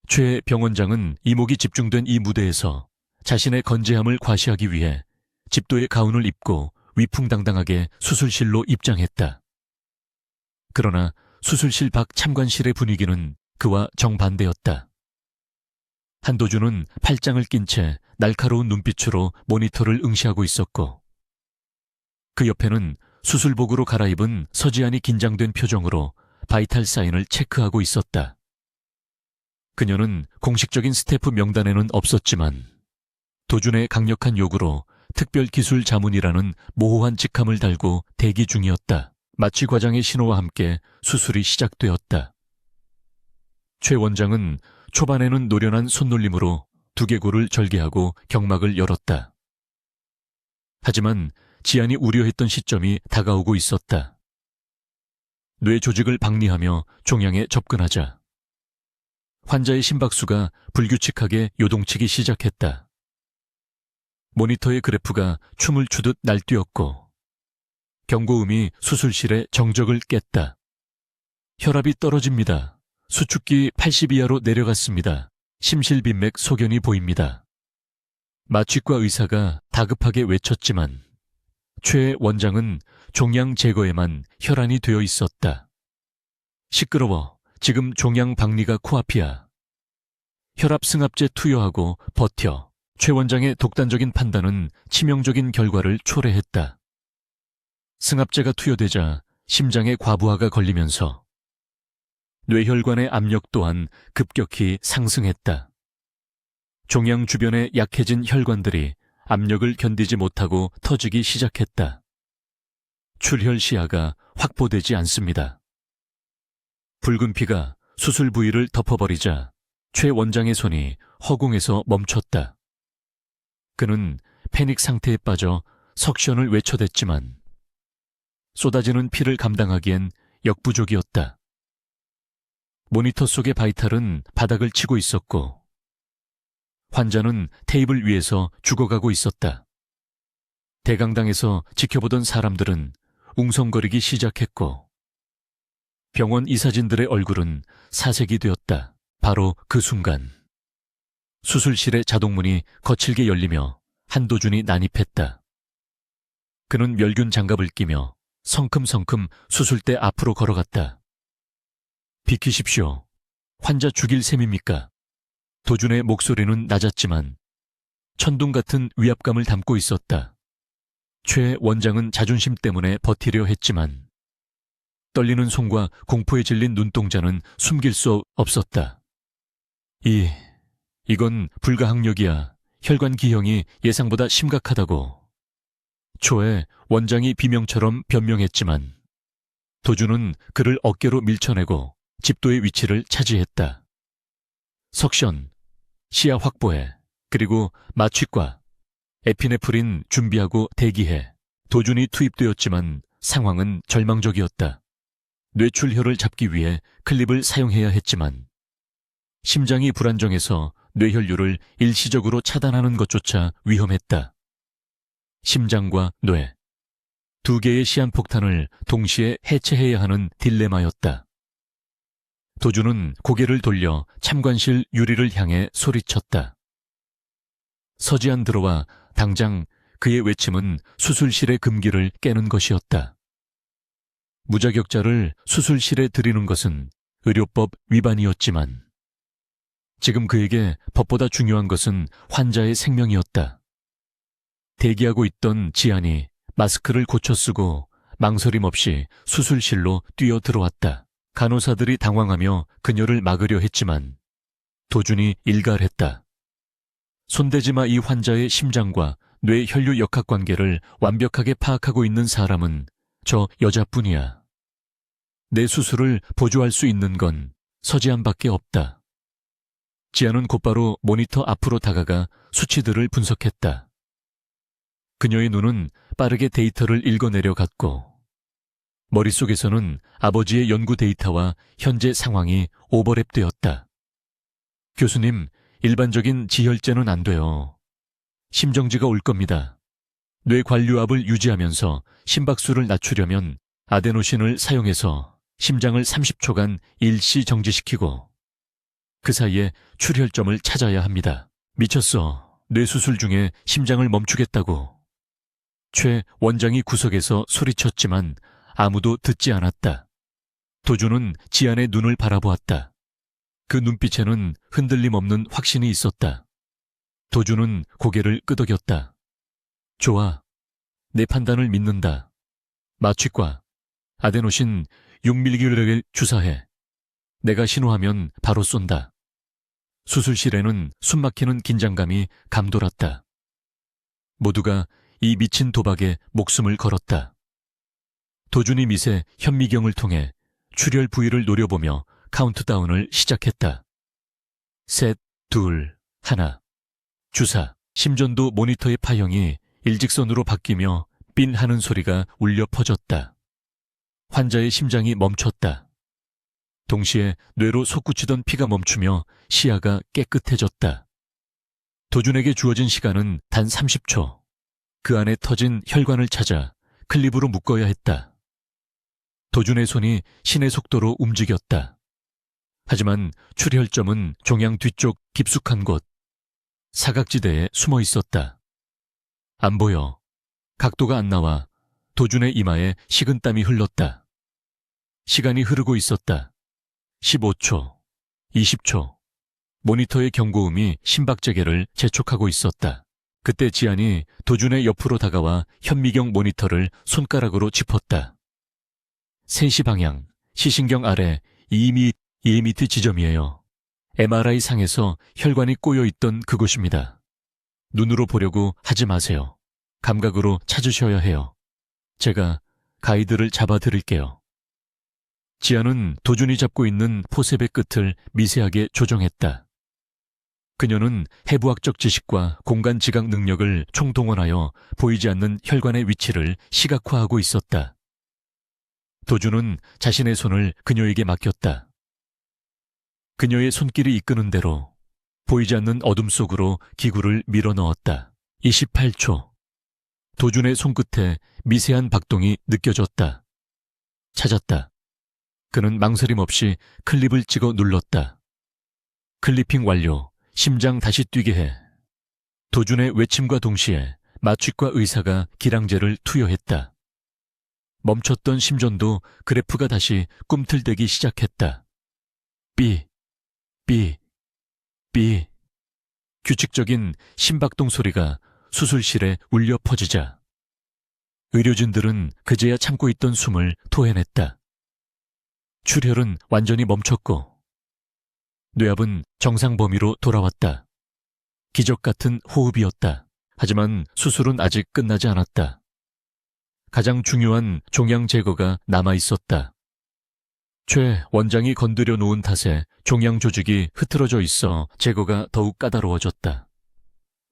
최 병원장은 이목이 집중된 이 무대에서 자신의 건재함을 과시하기 위해 집도의 가운을 입고 위풍당당하게 수술실로 입장했다. 그러나 수술실 밖 참관실의 분위기는 그와 정반대였다. 한도준은 팔짱을 낀 채 날카로운 눈빛으로 모니터를 응시하고 있었고 그 옆에는 수술복으로 갈아입은 서지안이 긴장된 표정으로 바이탈 사인을 체크하고 있었다. 그녀는 공식적인 스태프 명단에는 없었지만 도준의 강력한 요구로 특별기술 자문이라는 모호한 직함을 달고 대기 중이었다. 마취 과장의 신호와 함께 수술이 시작되었다. 최 원장은 초반에는 노련한 손놀림으로 두개골을 절개하고 경막을 열었다. 하지만 지안이 우려했던 시점이 다가오고 있었다. 뇌 조직을 박리하며 종양에 접근하자 환자의 심박수가 불규칙하게 요동치기 시작했다. 모니터의 그래프가 춤을 추듯 날뛰었고 경고음이 수술실의 정적을 깼다. 혈압이 떨어집니다. 수축기 80 이하로 내려갔습니다. 심실빈맥 소견이 보입니다. 마취과 의사가 다급하게 외쳤지만 최 원장은 종양 제거에만 혈안이 되어 있었다. 시끄러워. 지금 종양 박리가 코앞이야. 혈압 승합제 투여하고 버텨. 최 원장의 독단적인 판단은 치명적인 결과를 초래했다. 승합제가 투여되자 심장에 과부하가 걸리면서 뇌혈관의 압력 또한 급격히 상승했다. 종양 주변의 약해진 혈관들이 압력을 견디지 못하고 터지기 시작했다. 출혈 시야가 확보되지 않습니다. 붉은 피가 수술 부위를 덮어버리자 최 원장의 손이 허공에서 멈췄다. 그는 패닉 상태에 빠져 석션을 외쳐댔지만 쏟아지는 피를 감당하기엔 역부족이었다. 모니터 속의 바이탈은 바닥을 치고 있었고 환자는 테이블 위에서 죽어가고 있었다. 대강당에서 지켜보던 사람들은 웅성거리기 시작했고 병원 의사진들의 얼굴은 사색이 되었다. 바로 그 순간 수술실의 자동문이 거칠게 열리며 한도준이 난입했다. 그는 멸균 장갑을 끼며 성큼성큼 수술대 앞으로 걸어갔다. 비키십시오. 환자 죽일 셈입니까? 도준의 목소리는 낮았지만 천둥 같은 위압감을 담고 있었다. 최 원장은 자존심 때문에 버티려 했지만 떨리는 손과 공포에 질린 눈동자는 숨길 수 없었다. 이건 불가항력이야. 혈관 기형이 예상보다 심각하다고. 초에 원장이 비명처럼 변명했지만 도준은 그를 어깨로 밀쳐내고 집도의 위치를 차지했다. 석션, 시야 확보해. 그리고 마취과, 에피네프린 준비하고 대기해. 도준이 투입되었지만 상황은 절망적이었다. 뇌출혈을 잡기 위해 클립을 사용해야 했지만 심장이 불안정해서 뇌혈류를 일시적으로 차단하는 것조차 위험했다. 심장과 뇌, 두 개의 시한폭탄을 동시에 해체해야 하는 딜레마였다. 도준은 고개를 돌려 참관실 유리를 향해 소리쳤다. 서지안 들어와 당장. 그의 외침은 수술실의 금기를 깨는 것이었다. 무자격자를 수술실에 들이는 것은 의료법 위반이었지만 지금 그에게 법보다 중요한 것은 환자의 생명이었다. 대기하고 있던 지안이 마스크를 고쳐 쓰고 망설임 없이 수술실로 뛰어 들어왔다. 간호사들이 당황하며 그녀를 막으려 했지만 도준이 일갈했다. 손대지 마. 이 환자의 심장과 뇌 혈류 역학관계를 완벽하게 파악하고 있는 사람은 저 여자뿐이야. 내 수술을 보조할 수 있는 건 서지안밖에 없다. 지안은 곧바로 모니터 앞으로 다가가 수치들을 분석했다. 그녀의 눈은 빠르게 데이터를 읽어내려 갔고 머릿속에서는 아버지의 연구 데이터와 현재 상황이 오버랩되었다. 교수님, 일반적인 지혈제는 안 돼요. 심정지가 올 겁니다. 뇌 관류압을 유지하면서 심박수를 낮추려면 아데노신을 사용해서 심장을 30초간 일시 정지시키고 그 사이에 출혈점을 찾아야 합니다. 미쳤어. 뇌수술 중에 심장을 멈추겠다고. 최 원장이 구석에서 소리쳤지만 아무도 듣지 않았다. 도준은 지안의 눈을 바라보았다. 그 눈빛에는 흔들림 없는 확신이 있었다. 도준은 고개를 끄덕였다. 좋아. 내 판단을 믿는다. 마취과, 아데노신 6mg를 주사해. 내가 신호하면 바로 쏜다. 수술실에는 숨막히는 긴장감이 감돌았다. 모두가 이 미친 도박에 목숨을 걸었다. 도준이 밑에 현미경을 통해 출혈 부위를 노려보며 카운트다운을 시작했다. 셋, 둘, 하나. 주사. 심전도 모니터의 파형이 일직선으로 바뀌며 삔 하는 소리가 울려 퍼졌다. 환자의 심장이 멈췄다. 동시에 뇌로 솟구치던 피가 멈추며 시야가 깨끗해졌다. 도준에게 주어진 시간은 단 30초. 그 안에 터진 혈관을 찾아 클립으로 묶어야 했다. 도준의 손이 신의 속도로 움직였다. 하지만 출혈점은 종양 뒤쪽 깊숙한 곳, 사각지대에 숨어 있었다. 안 보여. 각도가 안 나와. 도준의 이마에 식은땀이 흘렀다. 시간이 흐르고 있었다. 15초, 20초. 모니터의 경고음이 심박재계를 재촉하고 있었다. 그때 지안이 도준의 옆으로 다가와 현미경 모니터를 손가락으로 짚었다. 3시 방향, 시신경 아래 2mm 지점이에요. MRI 상에서 혈관이 꼬여있던 그곳입니다. 눈으로 보려고 하지 마세요. 감각으로 찾으셔야 해요. 제가 가이드를 잡아드릴게요. 지아는 도준이 잡고 있는 포셉의 끝을 미세하게 조정했다. 그녀는 해부학적 지식과 공간 지각 능력을 총동원하여 보이지 않는 혈관의 위치를 시각화하고 있었다. 도준은 자신의 손을 그녀에게 맡겼다. 그녀의 손길이 이끄는 대로 보이지 않는 어둠 속으로 기구를 밀어 넣었다. 28초. 도준의 손끝에 미세한 박동이 느껴졌다. 찾았다. 그는 망설임 없이 클립을 찍어 눌렀다. 클리핑 완료. 심장 다시 뛰게 해. 도준의 외침과 동시에 마취과 의사가 기량제를 투여했다. 멈췄던 심전도 그래프가 다시 꿈틀대기 시작했다. 삐, 삐, 삐. 규칙적인 심박동 소리가 수술실에 울려 퍼지자 의료진들은 그제야 참고 있던 숨을 토해냈다. 출혈은 완전히 멈췄고 뇌압은 정상 범위로 돌아왔다. 기적 같은 호흡이었다. 하지만 수술은 아직 끝나지 않았다. 가장 중요한 종양 제거가 남아있었다. 최 원장이 건드려 놓은 탓에 종양 조직이 흐트러져 있어 제거가 더욱 까다로워졌다.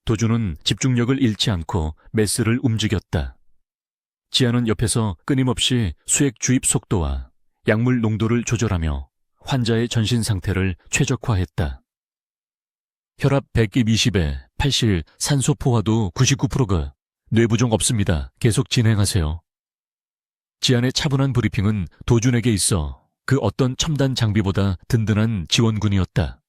도준은 집중력을 잃지 않고 메스를 움직였다. 지아는 옆에서 끊임없이 수액 주입 속도와 약물 농도를 조절하며 환자의 전신 상태를 최적화했다. 혈압 120에 80, 산소 포화도 99%가 뇌부종 없습니다. 계속 진행하세요. 지안의 차분한 브리핑은 도준에게 있어 그 어떤 첨단 장비보다 든든한 지원군이었다.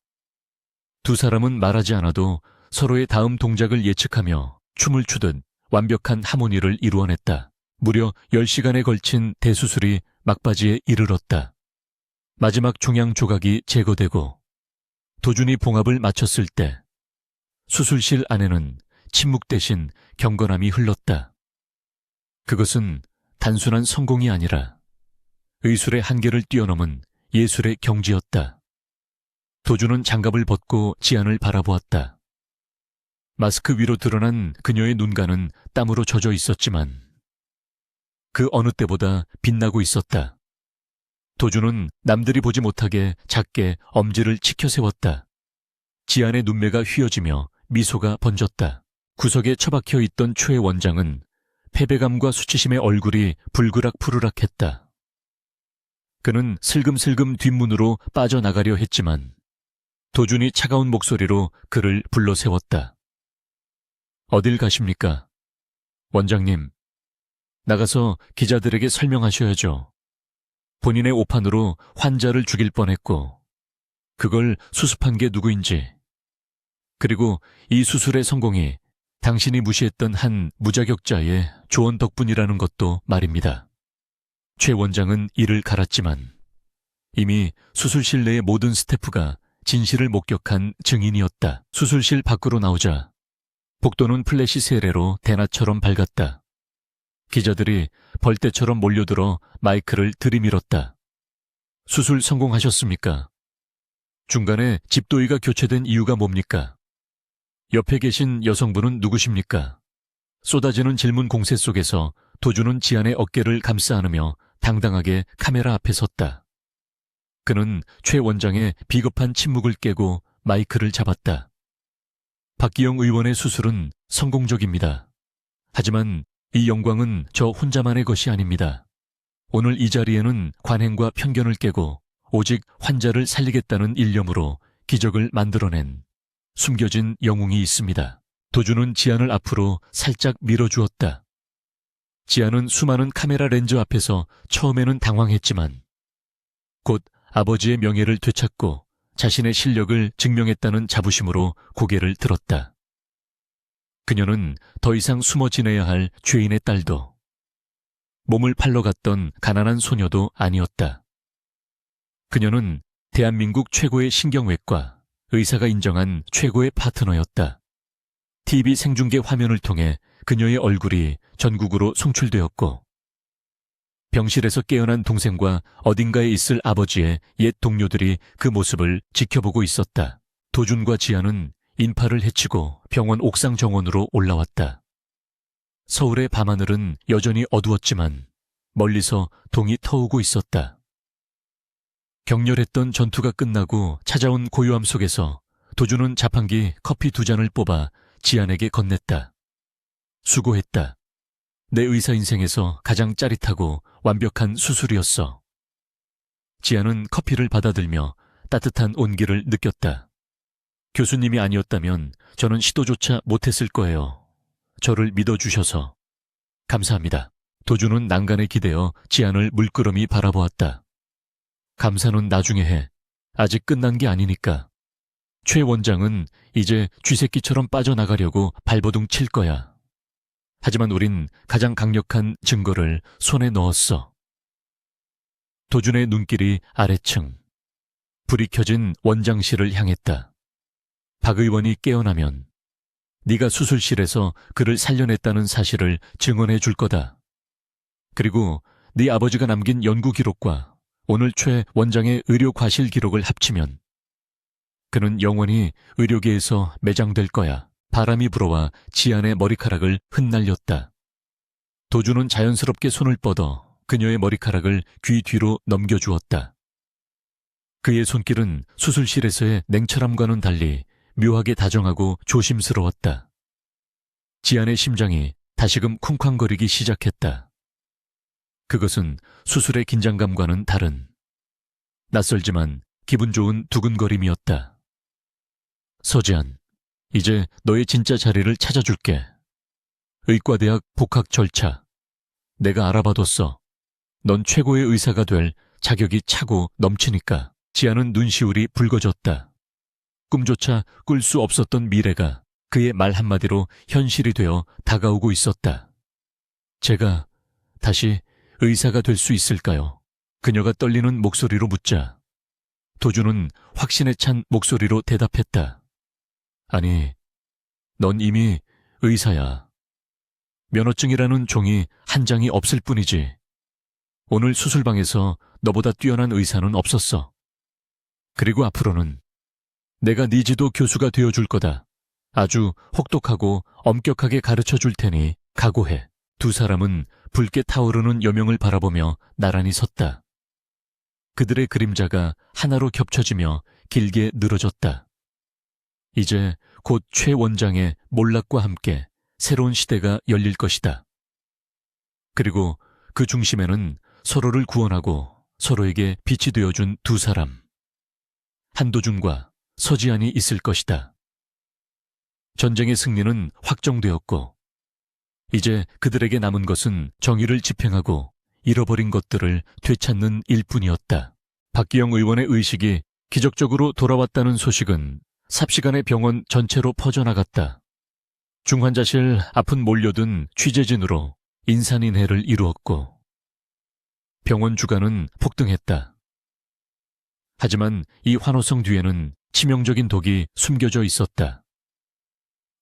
두 사람은 말하지 않아도 서로의 다음 동작을 예측하며 춤을 추듯 완벽한 하모니를 이루어냈다. 무려 10시간에 걸친 대수술이 막바지에 이르렀다. 마지막 종양 조각이 제거되고 도준이 봉합을 마쳤을 때 수술실 안에는 침묵 대신 경건함이 흘렀다. 그것은 단순한 성공이 아니라 의술의 한계를 뛰어넘은 예술의 경지였다. 도준은 장갑을 벗고 지안을 바라보았다. 마스크 위로 드러난 그녀의 눈가는 땀으로 젖어 있었지만 그 어느 때보다 빛나고 있었다. 도준은 남들이 보지 못하게 작게 엄지를 치켜 세웠다. 지안의 눈매가 휘어지며 미소가 번졌다. 구석에 처박혀 있던 최 원장은 패배감과 수치심의 얼굴이 불그락푸르락했다. 그는 슬금슬금 뒷문으로 빠져나가려 했지만 도준이 차가운 목소리로 그를 불러 세웠다. 어딜 가십니까? 원장님, 나가서 기자들에게 설명하셔야죠. 본인의 오판으로 환자를 죽일 뻔했고 그걸 수습한 게 누구인지, 그리고 이 수술의 성공이 당신이 무시했던 한 무자격자의 조언 덕분이라는 것도 말입니다. 최 원장은 이를 갈았지만 이미 수술실 내의 모든 스태프가 진실을 목격한 증인이었다. 수술실 밖으로 나오자 복도는 플래시 세례로 대낮처럼 밝았다. 기자들이 벌떼처럼 몰려들어 마이크를 들이밀었다. 수술 성공하셨습니까? 중간에 집도의가 교체된 이유가 뭡니까? 옆에 계신 여성분은 누구십니까? 쏟아지는 질문 공세 속에서 도준은 지안의 어깨를 감싸 안으며 당당하게 카메라 앞에 섰다. 그는 최 원장의 비겁한 침묵을 깨고 마이크를 잡았다. 박기영 의원의 수술은 성공적입니다. 하지만 이 영광은 저 혼자만의 것이 아닙니다. 오늘 이 자리에는 관행과 편견을 깨고 오직 환자를 살리겠다는 일념으로 기적을 만들어낸 숨겨진 영웅이 있습니다. 도준은 지안을 앞으로 살짝 밀어주었다. 지안은 수많은 카메라 렌즈 앞에서 처음에는 당황했지만 곧 아버지의 명예를 되찾고 자신의 실력을 증명했다는 자부심으로 고개를 들었다. 그녀는 더 이상 숨어 지내야 할 죄인의 딸도 몸을 팔러 갔던 가난한 소녀도 아니었다. 그녀는 대한민국 최고의 신경외과 의사가 인정한 최고의 파트너였다. TV 생중계 화면을 통해 그녀의 얼굴이 전국으로 송출되었고 병실에서 깨어난 동생과 어딘가에 있을 아버지의 옛 동료들이 그 모습을 지켜보고 있었다. 도준과 지아는 인파를 헤치고 병원 옥상 정원으로 올라왔다. 서울의 밤하늘은 여전히 어두웠지만 멀리서 동이 터오고 있었다. 격렬했던 전투가 끝나고 찾아온 고요함 속에서 도주는 자판기 커피 2잔을 뽑아 지안에게 건넸다. 수고했다. 내 의사 인생에서 가장 짜릿하고 완벽한 수술이었어. 지안은 커피를 받아들며 따뜻한 온기를 느꼈다. 교수님이 아니었다면 저는 시도조차 못했을 거예요. 저를 믿어주셔서. 감사합니다. 도주는 난간에 기대어 지안을 물끄러미 바라보았다. 감사는 나중에 해. 아직 끝난 게 아니니까. 최 원장은 이제 쥐새끼처럼 빠져나가려고 발버둥 칠 거야. 하지만 우린 가장 강력한 증거를 손에 넣었어. 도준의 눈길이 아래층. 불이 켜진 원장실을 향했다. 박 의원이 깨어나면 네가 수술실에서 그를 살려냈다는 사실을 증언해 줄 거다. 그리고 네 아버지가 남긴 연구 기록과 오늘 최 원장의 의료 과실 기록을 합치면 그는 영원히 의료계에서 매장될 거야. 바람이 불어와 지안의 머리카락을 흩날렸다. 도주는 자연스럽게 손을 뻗어 그녀의 머리카락을 귀 뒤로 넘겨주었다. 그의 손길은 수술실에서의 냉철함과는 달리 묘하게 다정하고 조심스러웠다. 지안의 심장이 다시금 쿵쾅거리기 시작했다. 그것은 수술의 긴장감과는 다른 낯설지만 기분 좋은 두근거림이었다. 서지안, 이제 너의 진짜 자리를 찾아줄게. 의과대학 복학 절차. 내가 알아봐뒀어. 넌 최고의 의사가 될 자격이 차고 넘치니까. 지안은 눈시울이 붉어졌다. 꿈조차 꿀 수 없었던 미래가 그의 말 한마디로 현실이 되어 다가오고 있었다. 제가 다시 의사가 될 수 있을까요? 그녀가 떨리는 목소리로 묻자 도주는 확신에 찬 목소리로 대답했다. 아니, 넌 이미 의사야. 면허증이라는 종이 한 장이 없을 뿐이지. 오늘 수술방에서 너보다 뛰어난 의사는 없었어. 그리고 앞으로는 내가 네 지도 교수가 되어줄 거다. 아주 혹독하고 엄격하게 가르쳐 줄 테니 각오해. 두 사람은 붉게 타오르는 여명을 바라보며 나란히 섰다. 그들의 그림자가 하나로 겹쳐지며 길게 늘어졌다. 이제 곧 최 원장의 몰락과 함께 새로운 시대가 열릴 것이다. 그리고 그 중심에는 서로를 구원하고 서로에게 빛이 되어준 두 사람. 한도준과 서지안이 있을 것이다. 전쟁의 승리는 확정되었고 이제 그들에게 남은 것은 정의를 집행하고 잃어버린 것들을 되찾는 일뿐이었다. 박기영 의원의 의식이 기적적으로 돌아왔다는 소식은 삽시간에 병원 전체로 퍼져나갔다. 중환자실 앞은 몰려든 취재진으로 인산인해를 이루었고 병원 주가는 폭등했다. 하지만 이 환호성 뒤에는 치명적인 독이 숨겨져 있었다.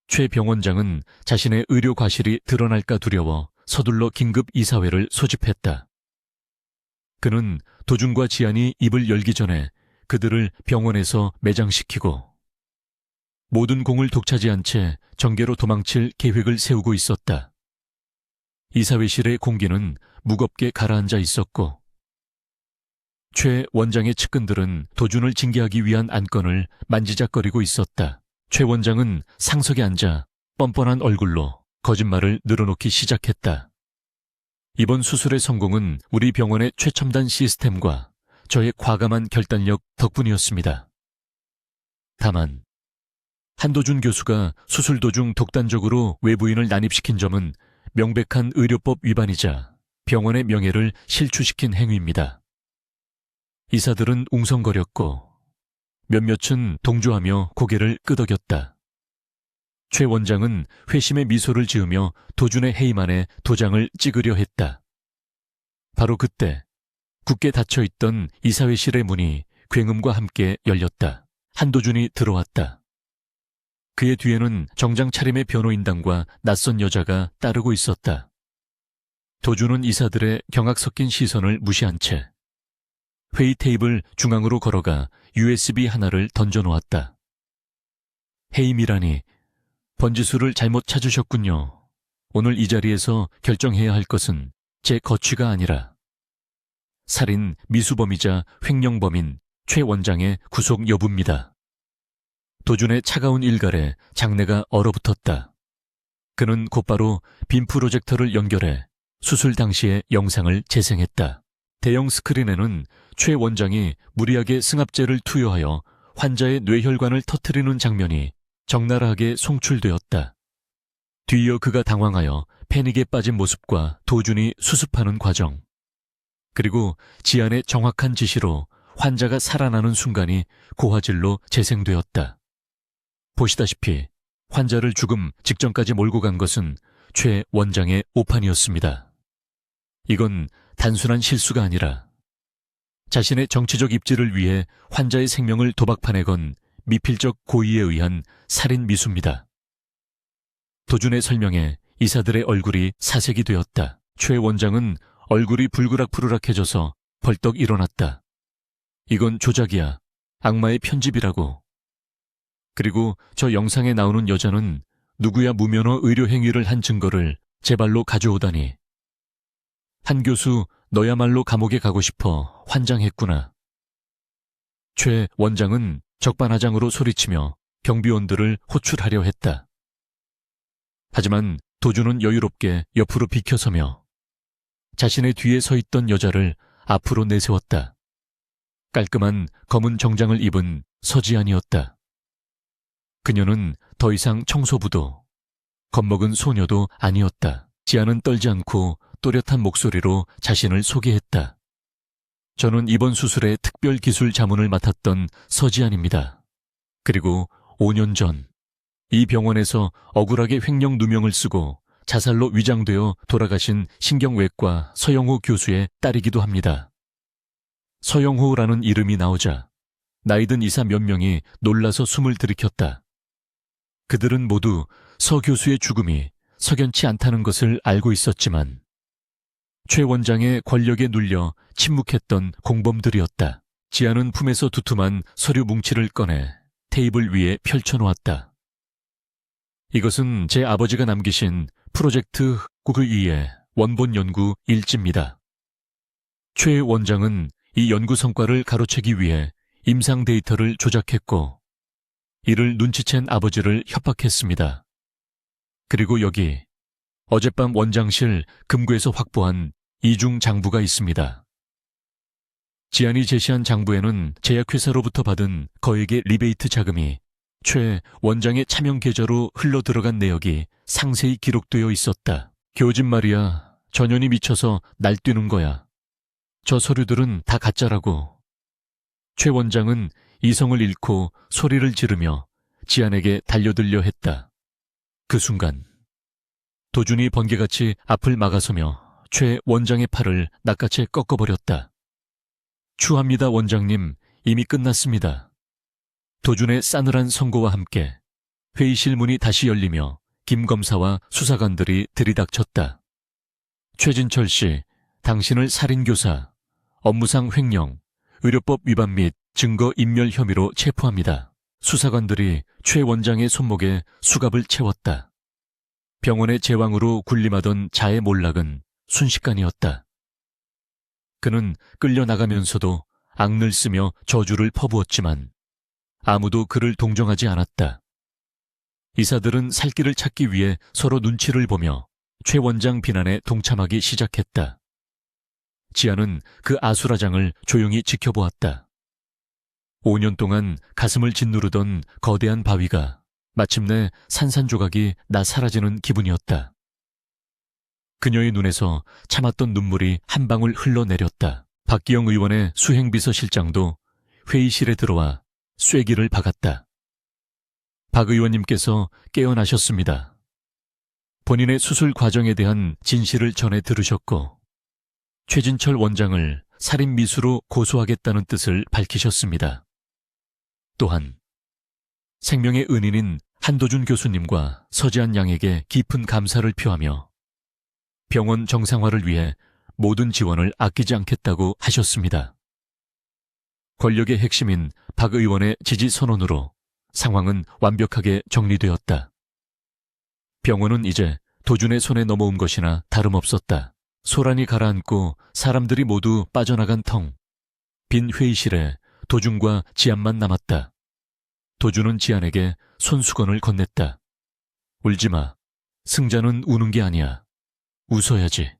최 병원장은 자신의 의료 과실이 드러날까 두려워 서둘러 긴급 이사회를 소집했다. 그는 도준과 지안이 입을 열기 전에 그들을 병원에서 매장시키고 모든 공을 독차지한 채 정계로 도망칠 계획을 세우고 있었다. 이사회실의 공기는 무겁게 가라앉아 있었고 최 원장의 측근들은 도준을 징계하기 위한 안건을 만지작거리고 있었다. 최 원장은 상석에 앉아 뻔뻔한 얼굴로 거짓말을 늘어놓기 시작했다. 이번 수술의 성공은 우리 병원의 최첨단 시스템과 저의 과감한 결단력 덕분이었습니다. 다만 한도준 교수가 수술 도중 독단적으로 외부인을 난입시킨 점은 명백한 의료법 위반이자 병원의 명예를 실추시킨 행위입니다. 이사들은 웅성거렸고 몇몇은 동조하며 고개를 끄덕였다. 최 원장은 회심의 미소를 지으며 도준의 해임안에 도장을 찍으려 했다. 바로 그때 굳게 닫혀있던 이사회실의 문이 굉음과 함께 열렸다. 한도준이 들어왔다. 그의 뒤에는 정장 차림의 변호인단과 낯선 여자가 따르고 있었다. 도준은 이사들의 경악 섞인 시선을 무시한 채 회의 테이블 중앙으로 걸어가 USB 하나를 던져놓았다. 해임이라니, 번지수를 잘못 찾으셨군요. 오늘 이 자리에서 결정해야 할 것은 제 거취가 아니라 살인 미수범이자 횡령범인 최 원장의 구속 여부입니다. 도준의 차가운 일갈에 장내가 얼어붙었다. 그는 곧바로 빔 프로젝터를 연결해 수술 당시의 영상을 재생했다. 대형 스크린에는 최 원장이 무리하게 승합제를 투여하여 환자의 뇌혈관을 터뜨리는 장면이 적나라하게 송출되었다. 뒤이어 그가 당황하여 패닉에 빠진 모습과 도준이 수습하는 과정, 그리고 지안의 정확한 지시로 환자가 살아나는 순간이 고화질로 재생되었다. 보시다시피 환자를 죽음 직전까지 몰고 간 것은 최 원장의 오판이었습니다. 이건 단순한 실수가 아니라 자신의 정치적 입지를 위해 환자의 생명을 도박판에 건 미필적 고의에 의한 살인 미수입니다. 도준의 설명에 이사들의 얼굴이 사색이 되었다. 최 원장은 얼굴이 불그락푸르락해져서 벌떡 일어났다. 이건 조작이야. 악마의 편집이라고. 그리고 저 영상에 나오는 여자는 누구야 무면허 의료 행위를 한 증거를 제 발로 가져오다니. 한 교수, 너야말로 감옥에 가고 싶어 환장했구나. 최 원장은 적반하장으로 소리치며 경비원들을 호출하려 했다. 하지만 도준은 여유롭게 옆으로 비켜서며 자신의 뒤에 서 있던 여자를 앞으로 내세웠다. 깔끔한 검은 정장을 입은 서지안이었다. 그녀는 더 이상 청소부도 겁먹은 소녀도 아니었다. 지안은 떨지 않고 또렷한 목소리로 자신을 소개했다. 저는 이번 수술의 특별 기술 자문을 맡았던 서지안입니다. 그리고 5년 전 이 병원에서 억울하게 횡령 누명을 쓰고 자살로 위장되어 돌아가신 신경외과 서영호 교수의 딸이기도 합니다. 서영호라는 이름이 나오자 나이든 이사 몇 명이 놀라서 숨을 들이켰다. 그들은 모두 서 교수의 죽음이 석연치 않다는 것을 알고 있었지만 최 원장의 권력에 눌려 침묵했던 공범들이었다. 지안은 품에서 두툼한 서류 뭉치를 꺼내 테이블 위에 펼쳐놓았다. 이것은 제 아버지가 남기신 프로젝트 흑구의 원본 연구 일지입니다. 최 원장은 이 연구 성과를 가로채기 위해 임상 데이터를 조작했고 이를 눈치챈 아버지를 협박했습니다. 그리고 여기 어젯밤 원장실 금고에서 확보한 이중 장부가 있습니다. 지안이 제시한 장부에는 제약회사로부터 받은 거액의 리베이트 자금이 최 원장의 차명 계좌로 흘러들어간 내역이 상세히 기록되어 있었다. 교진 말이야. 전현이 미쳐서 날뛰는 거야. 저 서류들은 다 가짜라고. 최 원장은 이성을 잃고 소리를 지르며 지안에게 달려들려 했다. 그 순간 도준이 번개같이 앞을 막아서며 최 원장의 팔을 낚아채 꺾어버렸다. 추합니다 원장님, 이미 끝났습니다. 도준의 싸늘한 선고와 함께 회의실 문이 다시 열리며 김 검사와 수사관들이 들이닥쳤다. 최진철 씨, 당신을 살인교사, 업무상 횡령, 의료법 위반 및 증거 인멸 혐의로 체포합니다. 수사관들이 최 원장의 손목에 수갑을 채웠다. 병원의 제왕으로 군림하던 자의 몰락은 순식간이었다. 그는 끌려나가면서도 악을 쓰며 저주를 퍼부었지만 아무도 그를 동정하지 않았다. 이사들은 살 길을 찾기 위해 서로 눈치를 보며 최 원장 비난에 동참하기 시작했다. 지안은 그 아수라장을 조용히 지켜보았다. 5년 동안 가슴을 짓누르던 거대한 바위가 마침내 산산조각이 나 사라지는 기분이었다. 그녀의 눈에서 참았던 눈물이 한 방울 흘러내렸다. 박기영 의원의 수행비서실장도 회의실에 들어와 쐐기를 박았다. 박 의원님께서 깨어나셨습니다. 본인의 수술 과정에 대한 진실을 전해 들으셨고 최진철 원장을 살인 미수로 고소하겠다는 뜻을 밝히셨습니다. 또한 생명의 은인인 한도준 교수님과 서지한 양에게 깊은 감사를 표하며 병원 정상화를 위해 모든 지원을 아끼지 않겠다고 하셨습니다. 권력의 핵심인 박 의원의 지지 선언으로 상황은 완벽하게 정리되었다. 병원은 이제 도준의 손에 넘어온 것이나 다름없었다. 소란이 가라앉고 사람들이 모두 빠져나간 텅 빈 회의실에 도준과 지안만 남았다. 도준은 지안에게 손수건을 건넸다. 울지 마. 승자는 우는 게 아니야. 웃어야지.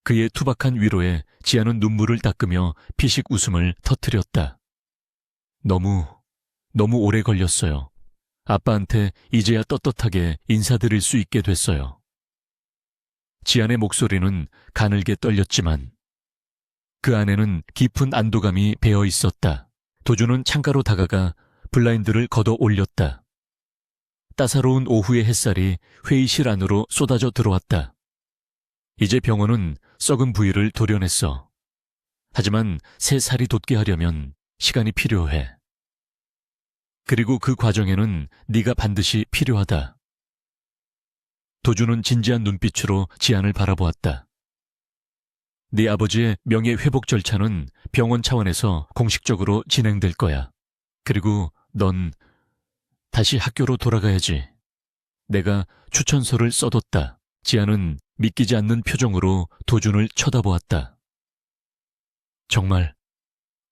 그의 투박한 위로에 지안은 눈물을 닦으며 피식 웃음을 터뜨렸다. 너무 오래 걸렸어요. 아빠한테 이제야 떳떳하게 인사드릴 수 있게 됐어요. 지안의 목소리는 가늘게 떨렸지만 그 안에는 깊은 안도감이 배어 있었다. 도준은 창가로 다가가 블라인드를 걷어 올렸다. 따사로운 오후의 햇살이 회의실 안으로 쏟아져 들어왔다. 이제 병원은 썩은 부위를 도려냈어. 하지만 새 살이 돋게 하려면 시간이 필요해. 그리고 그 과정에는 네가 반드시 필요하다. 도준은 진지한 눈빛으로 지안을 바라보았다. 네 아버지의 명예회복 절차는 병원 차원에서 공식적으로 진행될 거야. 그리고 넌 다시 학교로 돌아가야지. 내가 추천서를 써뒀다. 지안은 믿기지 않는 표정으로 도준을 쳐다보았다. 정말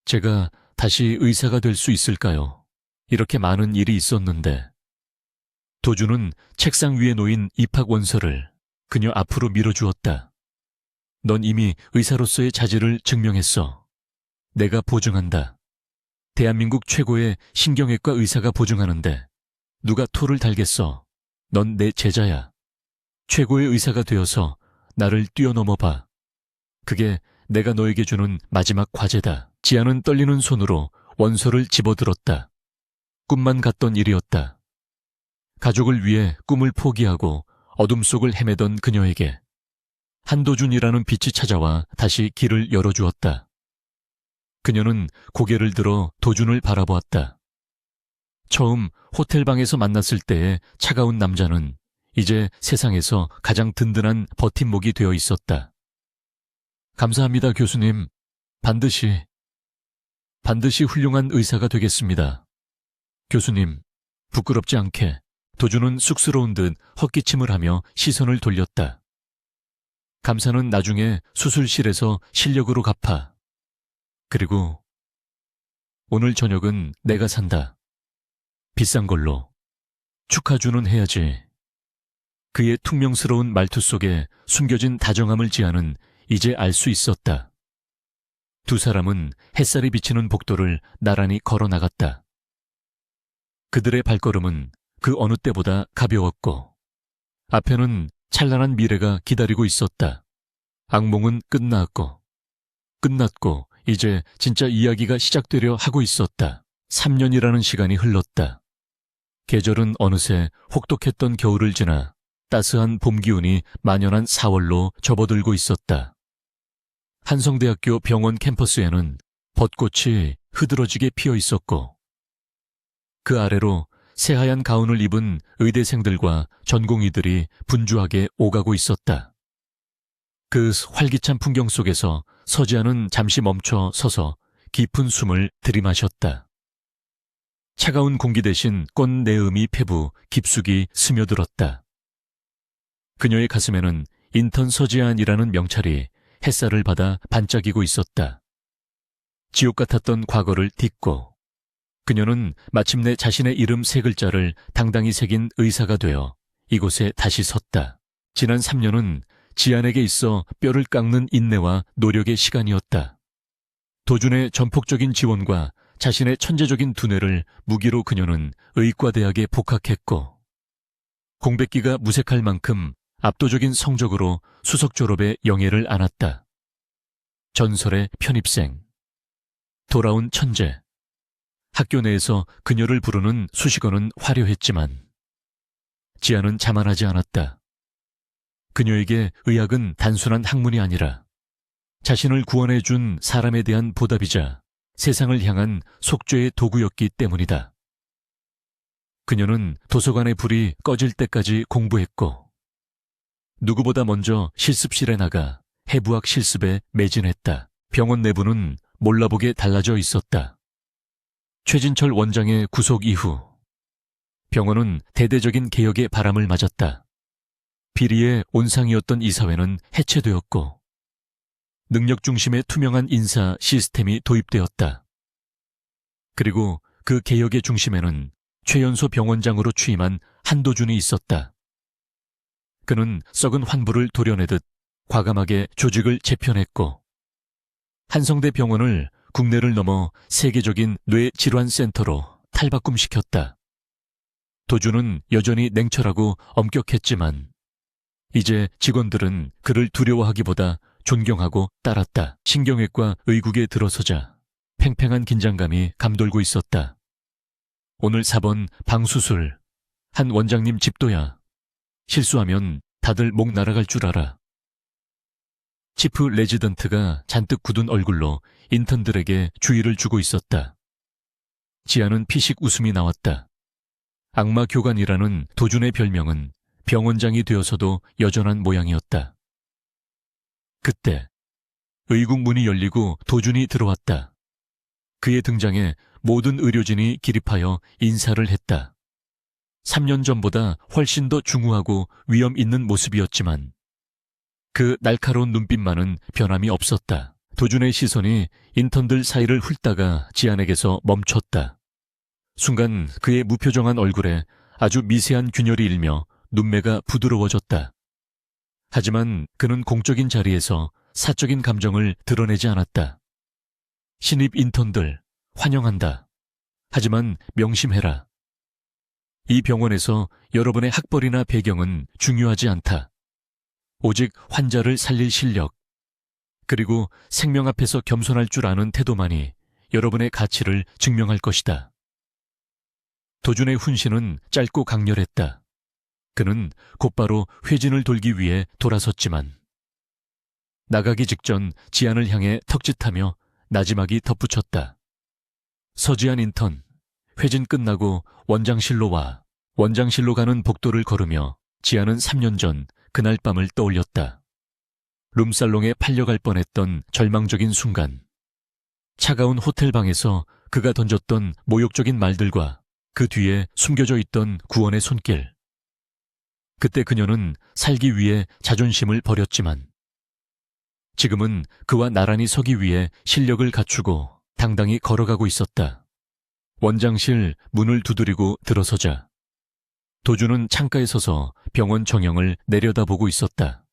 제가 다시 의사가 될 수 있을까요? 이렇게 많은 일이 있었는데. 도준은 책상 위에 놓인 입학 원서를 그녀 앞으로 밀어주었다. 넌 이미 의사로서의 자질을 증명했어. 내가 보증한다. 대한민국 최고의 신경외과 의사가 보증하는데 누가 토를 달겠어. 넌 내 제자야. 최고의 의사가 되어서 나를 뛰어넘어봐. 그게 내가 너에게 주는 마지막 과제다. 지안은 떨리는 손으로 원서를 집어들었다. 꿈만 같던 일이었다. 가족을 위해 꿈을 포기하고 어둠 속을 헤매던 그녀에게 한도준이라는 빛이 찾아와 다시 길을 열어주었다. 그녀는 고개를 들어 도준을 바라보았다. 처음 호텔방에서 만났을 때의 차가운 남자는 이제 세상에서 가장 든든한 버팀목이 되어 있었다. 감사합니다, 교수님. 반드시 훌륭한 의사가 되겠습니다. 교수님, 부끄럽지 않게. 도준은 쑥스러운 듯 헛기침을 하며 시선을 돌렸다. 감사는 나중에 수술실에서 실력으로 갚아. 그리고 오늘 저녁은 내가 산다. 비싼 걸로. 축하주는 해야지. 그의 퉁명스러운 말투 속에 숨겨진 다정함을 지안은 이제 알 수 있었다. 두 사람은 햇살이 비치는 복도를 나란히 걸어 나갔다. 그들의 발걸음은 그 어느 때보다 가벼웠고 앞에는 찬란한 미래가 기다리고 있었다. 악몽은 끝났고 이제 진짜 이야기가 시작되려 하고 있었다. 3년이라는 시간이 흘렀다. 계절은 어느새 혹독했던 겨울을 지나 따스한 봄 기운이 만연한 4월로 접어들고 있었다. 한성대학교 병원 캠퍼스에는 벚꽃이 흐드러지게 피어 있었고 그 아래로 새하얀 가운을 입은 의대생들과 전공의들이 분주하게 오가고 있었다. 그 활기찬 풍경 속에서 서지아는 잠시 멈춰 서서 깊은 숨을 들이마셨다. 차가운 공기 대신 꽃내음이 패부 깊숙이 스며들었다. 그녀의 가슴에는 인턴 서지안이라는 명찰이 햇살을 받아 반짝이고 있었다. 지옥 같았던 과거를 딛고 그녀는 마침내 자신의 이름 3글자를 당당히 새긴 의사가 되어 이곳에 다시 섰다. 지난 3년은 지안에게 있어 뼈를 깎는 인내와 노력의 시간이었다. 도준의 전폭적인 지원과 자신의 천재적인 두뇌를 무기로 그녀는 의과대학에 복학했고 공백기가 무색할 만큼 압도적인 성적으로 수석 졸업에 영예를 안았다. 전설의 편입생, 돌아온 천재. 학교 내에서 그녀를 부르는 수식어는 화려했지만 지안은 자만하지 않았다. 그녀에게 의학은 단순한 학문이 아니라 자신을 구원해준 사람에 대한 보답이자 세상을 향한 속죄의 도구였기 때문이다. 그녀는 도서관의 불이 꺼질 때까지 공부했고 누구보다 먼저 실습실에 나가 해부학 실습에 매진했다. 병원 내부는 몰라보게 달라져 있었다. 최진철 원장의 구속 이후 병원은 대대적인 개혁의 바람을 맞았다. 비리의 온상이었던 이사회는 해체되었고 능력 중심의 투명한 인사 시스템이 도입되었다. 그리고 그 개혁의 중심에는 최연소 병원장으로 취임한 한도준이 있었다. 그는 썩은 환부를 도려내듯 과감하게 조직을 재편했고 한성대 병원을 국내를 넘어 세계적인 뇌질환센터로 탈바꿈시켰다. 도준은 여전히 냉철하고 엄격했지만 이제 직원들은 그를 두려워하기보다 존경하고 따랐다. 신경외과 의국에 들어서자 팽팽한 긴장감이 감돌고 있었다. 오늘 4번 방수술, 한 원장님 집도야. 실수하면 다들 목 날아갈 줄 알아. 치프 레지던트가 잔뜩 굳은 얼굴로 인턴들에게 주의를 주고 있었다. 지아는 피식 웃음이 나왔다. 악마 교관이라는 도준의 별명은 병원장이 되어서도 여전한 모양이었다. 그때 의국 문이 열리고 도준이 들어왔다. 그의 등장에 모든 의료진이 기립하여 인사를 했다. 3년 전보다 훨씬 더 중후하고 위험 있는 모습이었지만 그 날카로운 눈빛만은 변함이 없었다. 도준의 시선이 인턴들 사이를 훑다가 지안에게서 멈췄다. 순간 그의 무표정한 얼굴에 아주 미세한 균열이 일며 눈매가 부드러워졌다. 하지만 그는 공적인 자리에서 사적인 감정을 드러내지 않았다. 신입 인턴들 환영한다. 하지만 명심해라. 이 병원에서 여러분의 학벌이나 배경은 중요하지 않다. 오직 환자를 살릴 실력, 그리고 생명 앞에서 겸손할 줄 아는 태도만이 여러분의 가치를 증명할 것이다. 도준의 훈시는 짧고 강렬했다. 그는 곧바로 회진을 돌기 위해 돌아섰지만 나가기 직전 지안을 향해 턱짓하며 나지막이 덧붙였다. 서지안 인턴, 회진 끝나고 원장실로 와. 원장실로 가는 복도를 걸으며 지안은 3년 전 그날 밤을 떠올렸다. 룸살롱에 팔려갈 뻔했던 절망적인 순간. 차가운 호텔방에서 그가 던졌던 모욕적인 말들과 그 뒤에 숨겨져 있던 구원의 손길. 그때 그녀는 살기 위해 자존심을 버렸지만 지금은 그와 나란히 서기 위해 실력을 갖추고 당당히 걸어가고 있었다. 원장실 문을 두드리고 들어서자 도준은 창가에 서서 병원 정형을 내려다보고 있었다.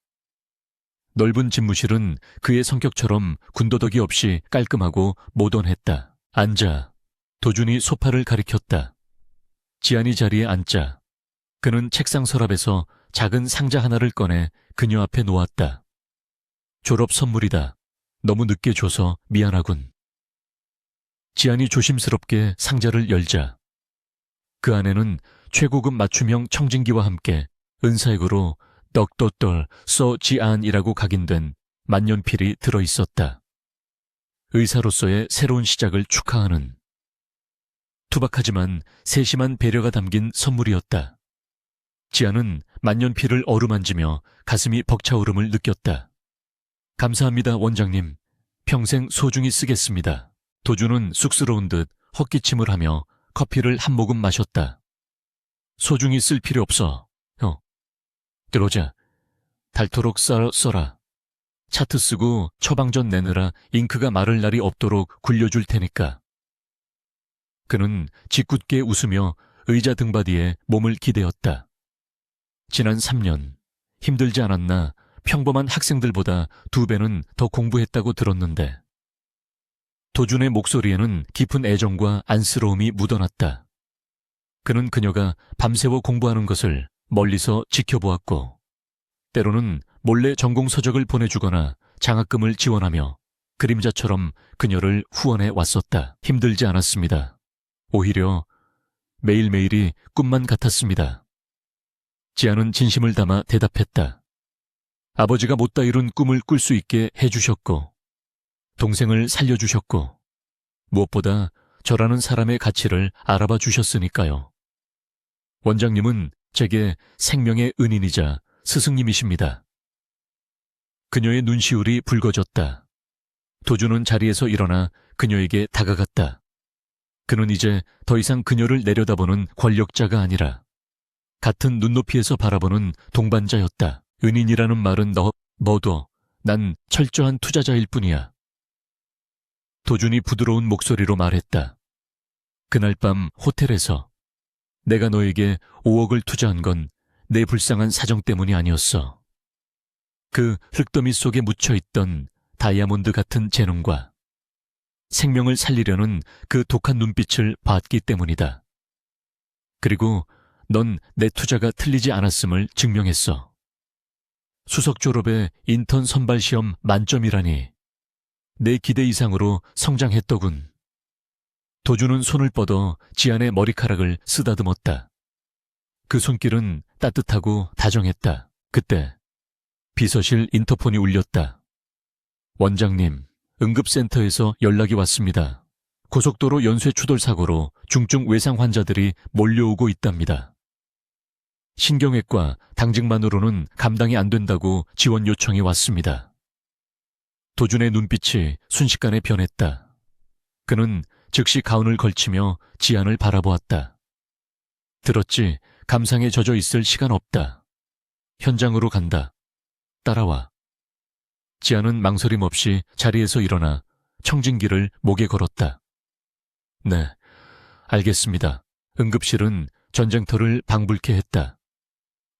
넓은 집무실은 그의 성격처럼 군더더기 없이 깔끔하고 모던했다. 앉아. 도준이 소파를 가리켰다. 지안이 자리에 앉자. 그는 책상 서랍에서 작은 상자 하나를 꺼내 그녀 앞에 놓았다. 졸업 선물이다. 너무 늦게 줘서 미안하군. 지안이 조심스럽게 상자를 열자 그 안에는 최고급 맞춤형 청진기와 함께 은사액으로 덕도떨 서지안이라고 각인된 만년필이 들어있었다. 의사로서의 새로운 시작을 축하하는 투박하지만 세심한 배려가 담긴 선물이었다. 지안은 만년필을 어루만지며 가슴이 벅차오름을 느꼈다. 감사합니다, 원장님. 평생 소중히 쓰겠습니다. 도준은 쑥스러운 듯 헛기침을 하며 커피를 한 모금 마셨다. 소중히 쓸 필요 없어. 들어오자. 닳도록 써라. 차트 쓰고 처방전 내느라 잉크가 마를 날이 없도록 굴려줄 테니까. 그는 짓궂게 웃으며 의자 등받이에 몸을 기대었다. 지난 3년 힘들지 않았나. 평범한 학생들보다 2배는 더 공부했다고 들었는데 도준의 목소리에는 깊은 애정과 안쓰러움이 묻어났다. 그는 그녀가 밤새워 공부하는 것을 멀리서 지켜보았고 때로는 몰래 전공 서적을 보내주거나 장학금을 지원하며 그림자처럼 그녀를 후원해 왔었다. 힘들지 않았습니다. 오히려 매일매일이 꿈만 같았습니다. 지아는 진심을 담아 대답했다. 아버지가 못다 이룬 꿈을 꿀 수 있게 해주셨고 동생을 살려주셨고 무엇보다 저라는 사람의 가치를 알아봐 주셨으니까요. 원장님은 제게 생명의 은인이자 스승님이십니다. 그녀의 눈시울이 붉어졌다. 도준은 자리에서 일어나 그녀에게 다가갔다. 그는 이제 더 이상 그녀를 내려다보는 권력자가 아니라 같은 눈높이에서 바라보는 동반자였다. 은인이라는 말은 너도 난 철저한 투자자일 뿐이야. 도준이 부드러운 목소리로 말했다. 그날 밤 호텔에서 내가 너에게 5억을 투자한 건 내 불쌍한 사정 때문이 아니었어. 그 흙더미 속에 묻혀있던 다이아몬드 같은 재능과 생명을 살리려는 그 독한 눈빛을 봤기 때문이다. 그리고 넌 내 투자가 틀리지 않았음을 증명했어. 수석 졸업에 인턴 선발 시험 만점이라니 내 기대 이상으로 성장했더군. 도준은 손을 뻗어 지안의 머리카락을 쓰다듬었다. 그 손길은 따뜻하고 다정했다. 그때 비서실 인터폰이 울렸다. 원장님, 응급센터에서 연락이 왔습니다. 고속도로 연쇄 추돌 사고로 중증 외상 환자들이 몰려오고 있답니다. 신경외과 당직만으로는 감당이 안 된다고 지원 요청이 왔습니다. 도준의 눈빛이 순식간에 변했다. 그는 즉시 가운을 걸치며 지안을 바라보았다. 들었지? 감상에 젖어 있을 시간 없다. 현장으로 간다. 따라와. 지안은 망설임 없이 자리에서 일어나 청진기를 목에 걸었다. 네, 알겠습니다. 응급실은 전쟁터를 방불케 했다.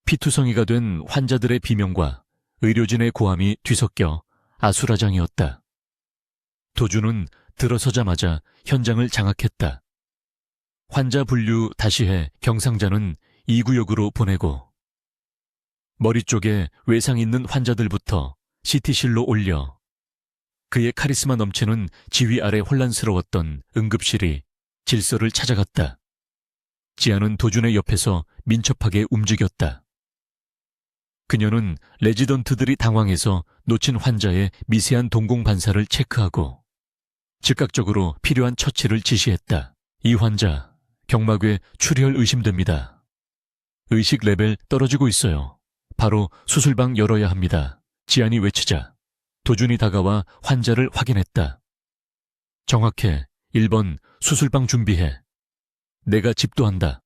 피투성이가 된 환자들의 비명과 의료진의 고함이 뒤섞여 아수라장이었다. 도준은 들어서자마자 현장을 장악했다. 환자 분류 다시 해 경상자는 2구역으로 보내고 머리 쪽에 외상 있는 환자들부터 CT실로 올려 그의 카리스마 넘치는 지휘 아래 혼란스러웠던 응급실이 질서를 찾아갔다. 지안은 도준의 옆에서 민첩하게 움직였다. 그녀는 레지던트들이 당황해서 놓친 환자의 미세한 동공 반사를 체크하고 즉각적으로 필요한 처치를 지시했다. 이 환자 경막에 출혈 의심됩니다. 의식 레벨 떨어지고 있어요. 바로 수술방 열어야 합니다. 지안이 외치자 도준이 다가와 환자를 확인했다. 정확해. 1번 수술방 준비해. 내가 집도한다.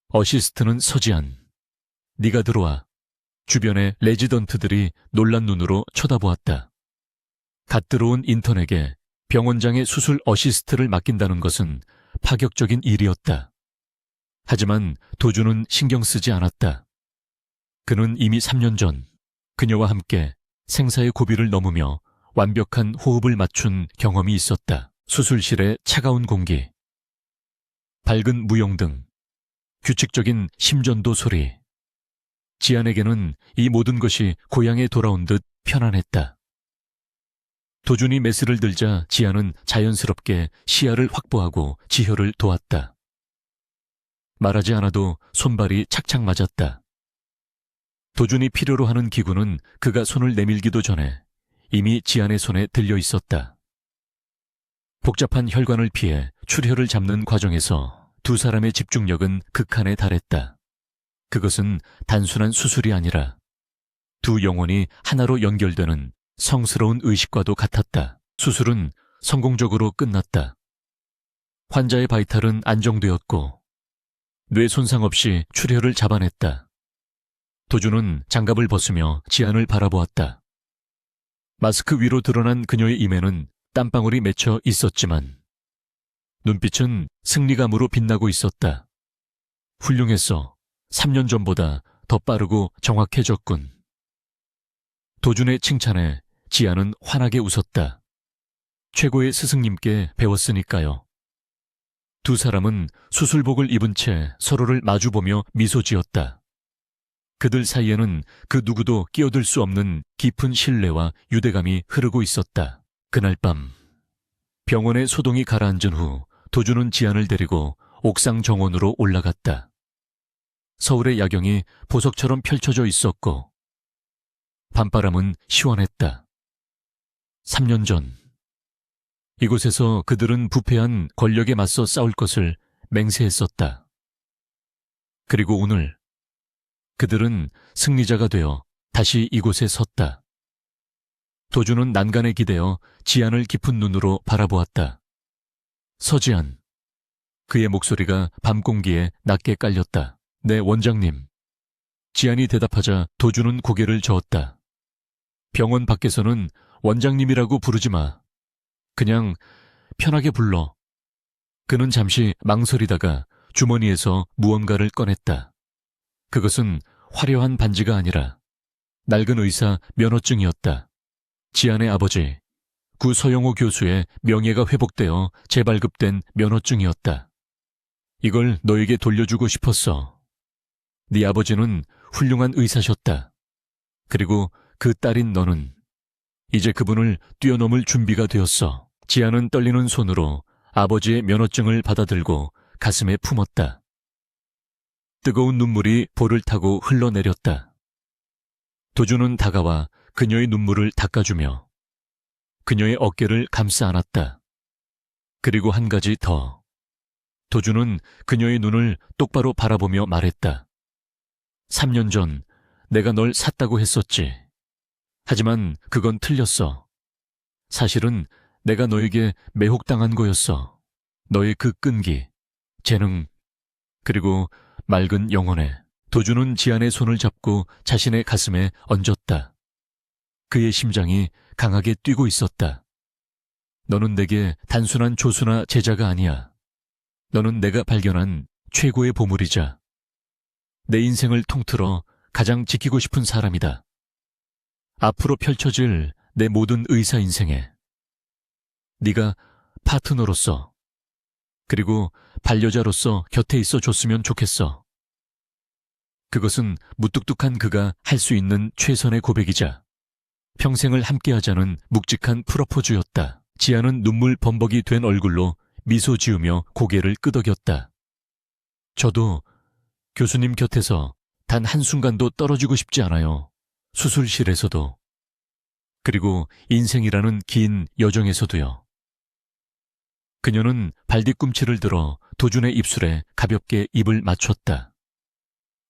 어시스트는 서지안. 네가 들어와. 주변의 레지던트들이 놀란 눈으로 쳐다보았다. 갓 들어온 인턴에게 병원장의 수술 어시스트를 맡긴다는 것은 파격적인 일이었다. 하지만 도준은 신경 쓰지 않았다. 그는 이미 3년 전 그녀와 함께 생사의 고비를 넘으며 완벽한 호흡을 맞춘 경험이 있었다. 수술실의 차가운 공기, 밝은 무용등, 규칙적인 심전도 소리. 지안에게는 이 모든 것이 고향에 돌아온 듯 편안했다. 도준이 메스를 들자 지안은 자연스럽게 시야를 확보하고 지혈을 도왔다. 말하지 않아도 손발이 착착 맞았다. 도준이 필요로 하는 기구는 그가 손을 내밀기도 전에 이미 지안의 손에 들려 있었다. 복잡한 혈관을 피해 출혈을 잡는 과정에서 두 사람의 집중력은 극한에 달했다. 그것은 단순한 수술이 아니라 두 영혼이 하나로 연결되는 성스러운 의식과도 같았다. 수술은 성공적으로 끝났다. 환자의 바이탈은 안정되었고 뇌 손상 없이 출혈을 잡아냈다. 도준은 장갑을 벗으며 지안을 바라보았다. 마스크 위로 드러난 그녀의 임에는 땀방울이 맺혀 있었지만 눈빛은 승리감으로 빛나고 있었다. 훌륭했어. 3년 전보다 더 빠르고 정확해졌군. 도준의 칭찬에 지안은 환하게 웃었다. 최고의 스승님께 배웠으니까요. 두 사람은 수술복을 입은 채 서로를 마주보며 미소 지었다. 그들 사이에는 그 누구도 끼어들 수 없는 깊은 신뢰와 유대감이 흐르고 있었다. 그날 밤 병원의 소동이 가라앉은 후 도준은 지안을 데리고 옥상 정원으로 올라갔다. 서울의 야경이 보석처럼 펼쳐져 있었고 밤바람은 시원했다. 3년 전 이곳에서 그들은 부패한 권력에 맞서 싸울 것을 맹세했었다. 그리고 오늘 그들은 승리자가 되어 다시 이곳에 섰다. 도준은 난간에 기대어 지안을 깊은 눈으로 바라보았다. 서지안, 그의 목소리가 밤 공기에 낮게 깔렸다. 네, 원장님. 지안이 대답하자 도주는 고개를 저었다. 병원 밖에서는 원장님이라고 부르지 마. 그냥 편하게 불러. 그는 잠시 망설이다가 주머니에서 무언가를 꺼냈다. 그것은 화려한 반지가 아니라 낡은 의사 면허증이었다. 지안의 아버지, 구 서영호 교수의 명예가 회복되어 재발급된 면허증이었다. 이걸 너에게 돌려주고 싶었어. 네 아버지는 훌륭한 의사셨다. 그리고 그 딸인 너는 이제 그분을 뛰어넘을 준비가 되었어. 지안은 떨리는 손으로 아버지의 면허증을 받아들고 가슴에 품었다. 뜨거운 눈물이 볼을 타고 흘러내렸다. 도주는 다가와 그녀의 눈물을 닦아주며 그녀의 어깨를 감싸 안았다. 그리고 한 가지 더. 도주는 그녀의 눈을 똑바로 바라보며 말했다. 3년 전 내가 널 샀다고 했었지. 하지만 그건 틀렸어. 사실은 내가 너에게 매혹당한 거였어. 너의 그 끈기, 재능, 그리고 맑은 영혼에. 도주는 지안의 손을 잡고 자신의 가슴에 얹었다. 그의 심장이 강하게 뛰고 있었다. 너는 내게 단순한 조수나 제자가 아니야. 너는 내가 발견한 최고의 보물이자 내 인생을 통틀어 가장 지키고 싶은 사람이다. 앞으로 펼쳐질 내 모든 의사 인생에 네가 파트너로서 그리고 반려자로서 곁에 있어 줬으면 좋겠어. 그것은 무뚝뚝한 그가 할 수 있는 최선의 고백이자 평생을 함께하자는 묵직한 프러포즈였다. 지안은 눈물 범벅이 된 얼굴로 미소 지으며 고개를 끄덕였다. 저도 교수님 곁에서 단 한순간도 떨어지고 싶지 않아요. 수술실에서도. 그리고 인생이라는 긴 여정에서도요. 그녀는 발뒤꿈치를 들어 도준의 입술에 가볍게 입을 맞췄다.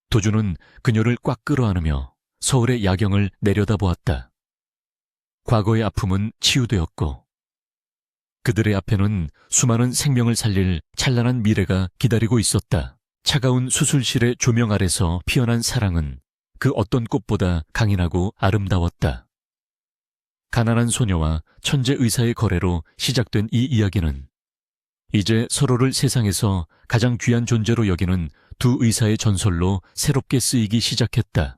도준은 그녀를 꽉 끌어안으며 서울의 야경을 내려다보았다. 과거의 아픔은 치유되었고 그들의 앞에는 수많은 생명을 살릴 찬란한 미래가 기다리고 있었다. 차가운 수술실의 조명 아래서 피어난 사랑은 그 어떤 꽃보다 강인하고 아름다웠다. 가난한 소녀와 천재 의사의 거래로 시작된 이 이야기는 이제 서로를 세상에서 가장 귀한 존재로 여기는 두 의사의 전설로 새롭게 쓰이기 시작했다.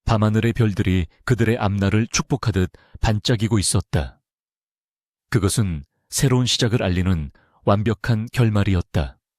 밤하늘의 별들이 그들의 앞날을 축복하듯 반짝이고 있었다. 그것은 새로운 시작을 알리는 완벽한 결말이었다.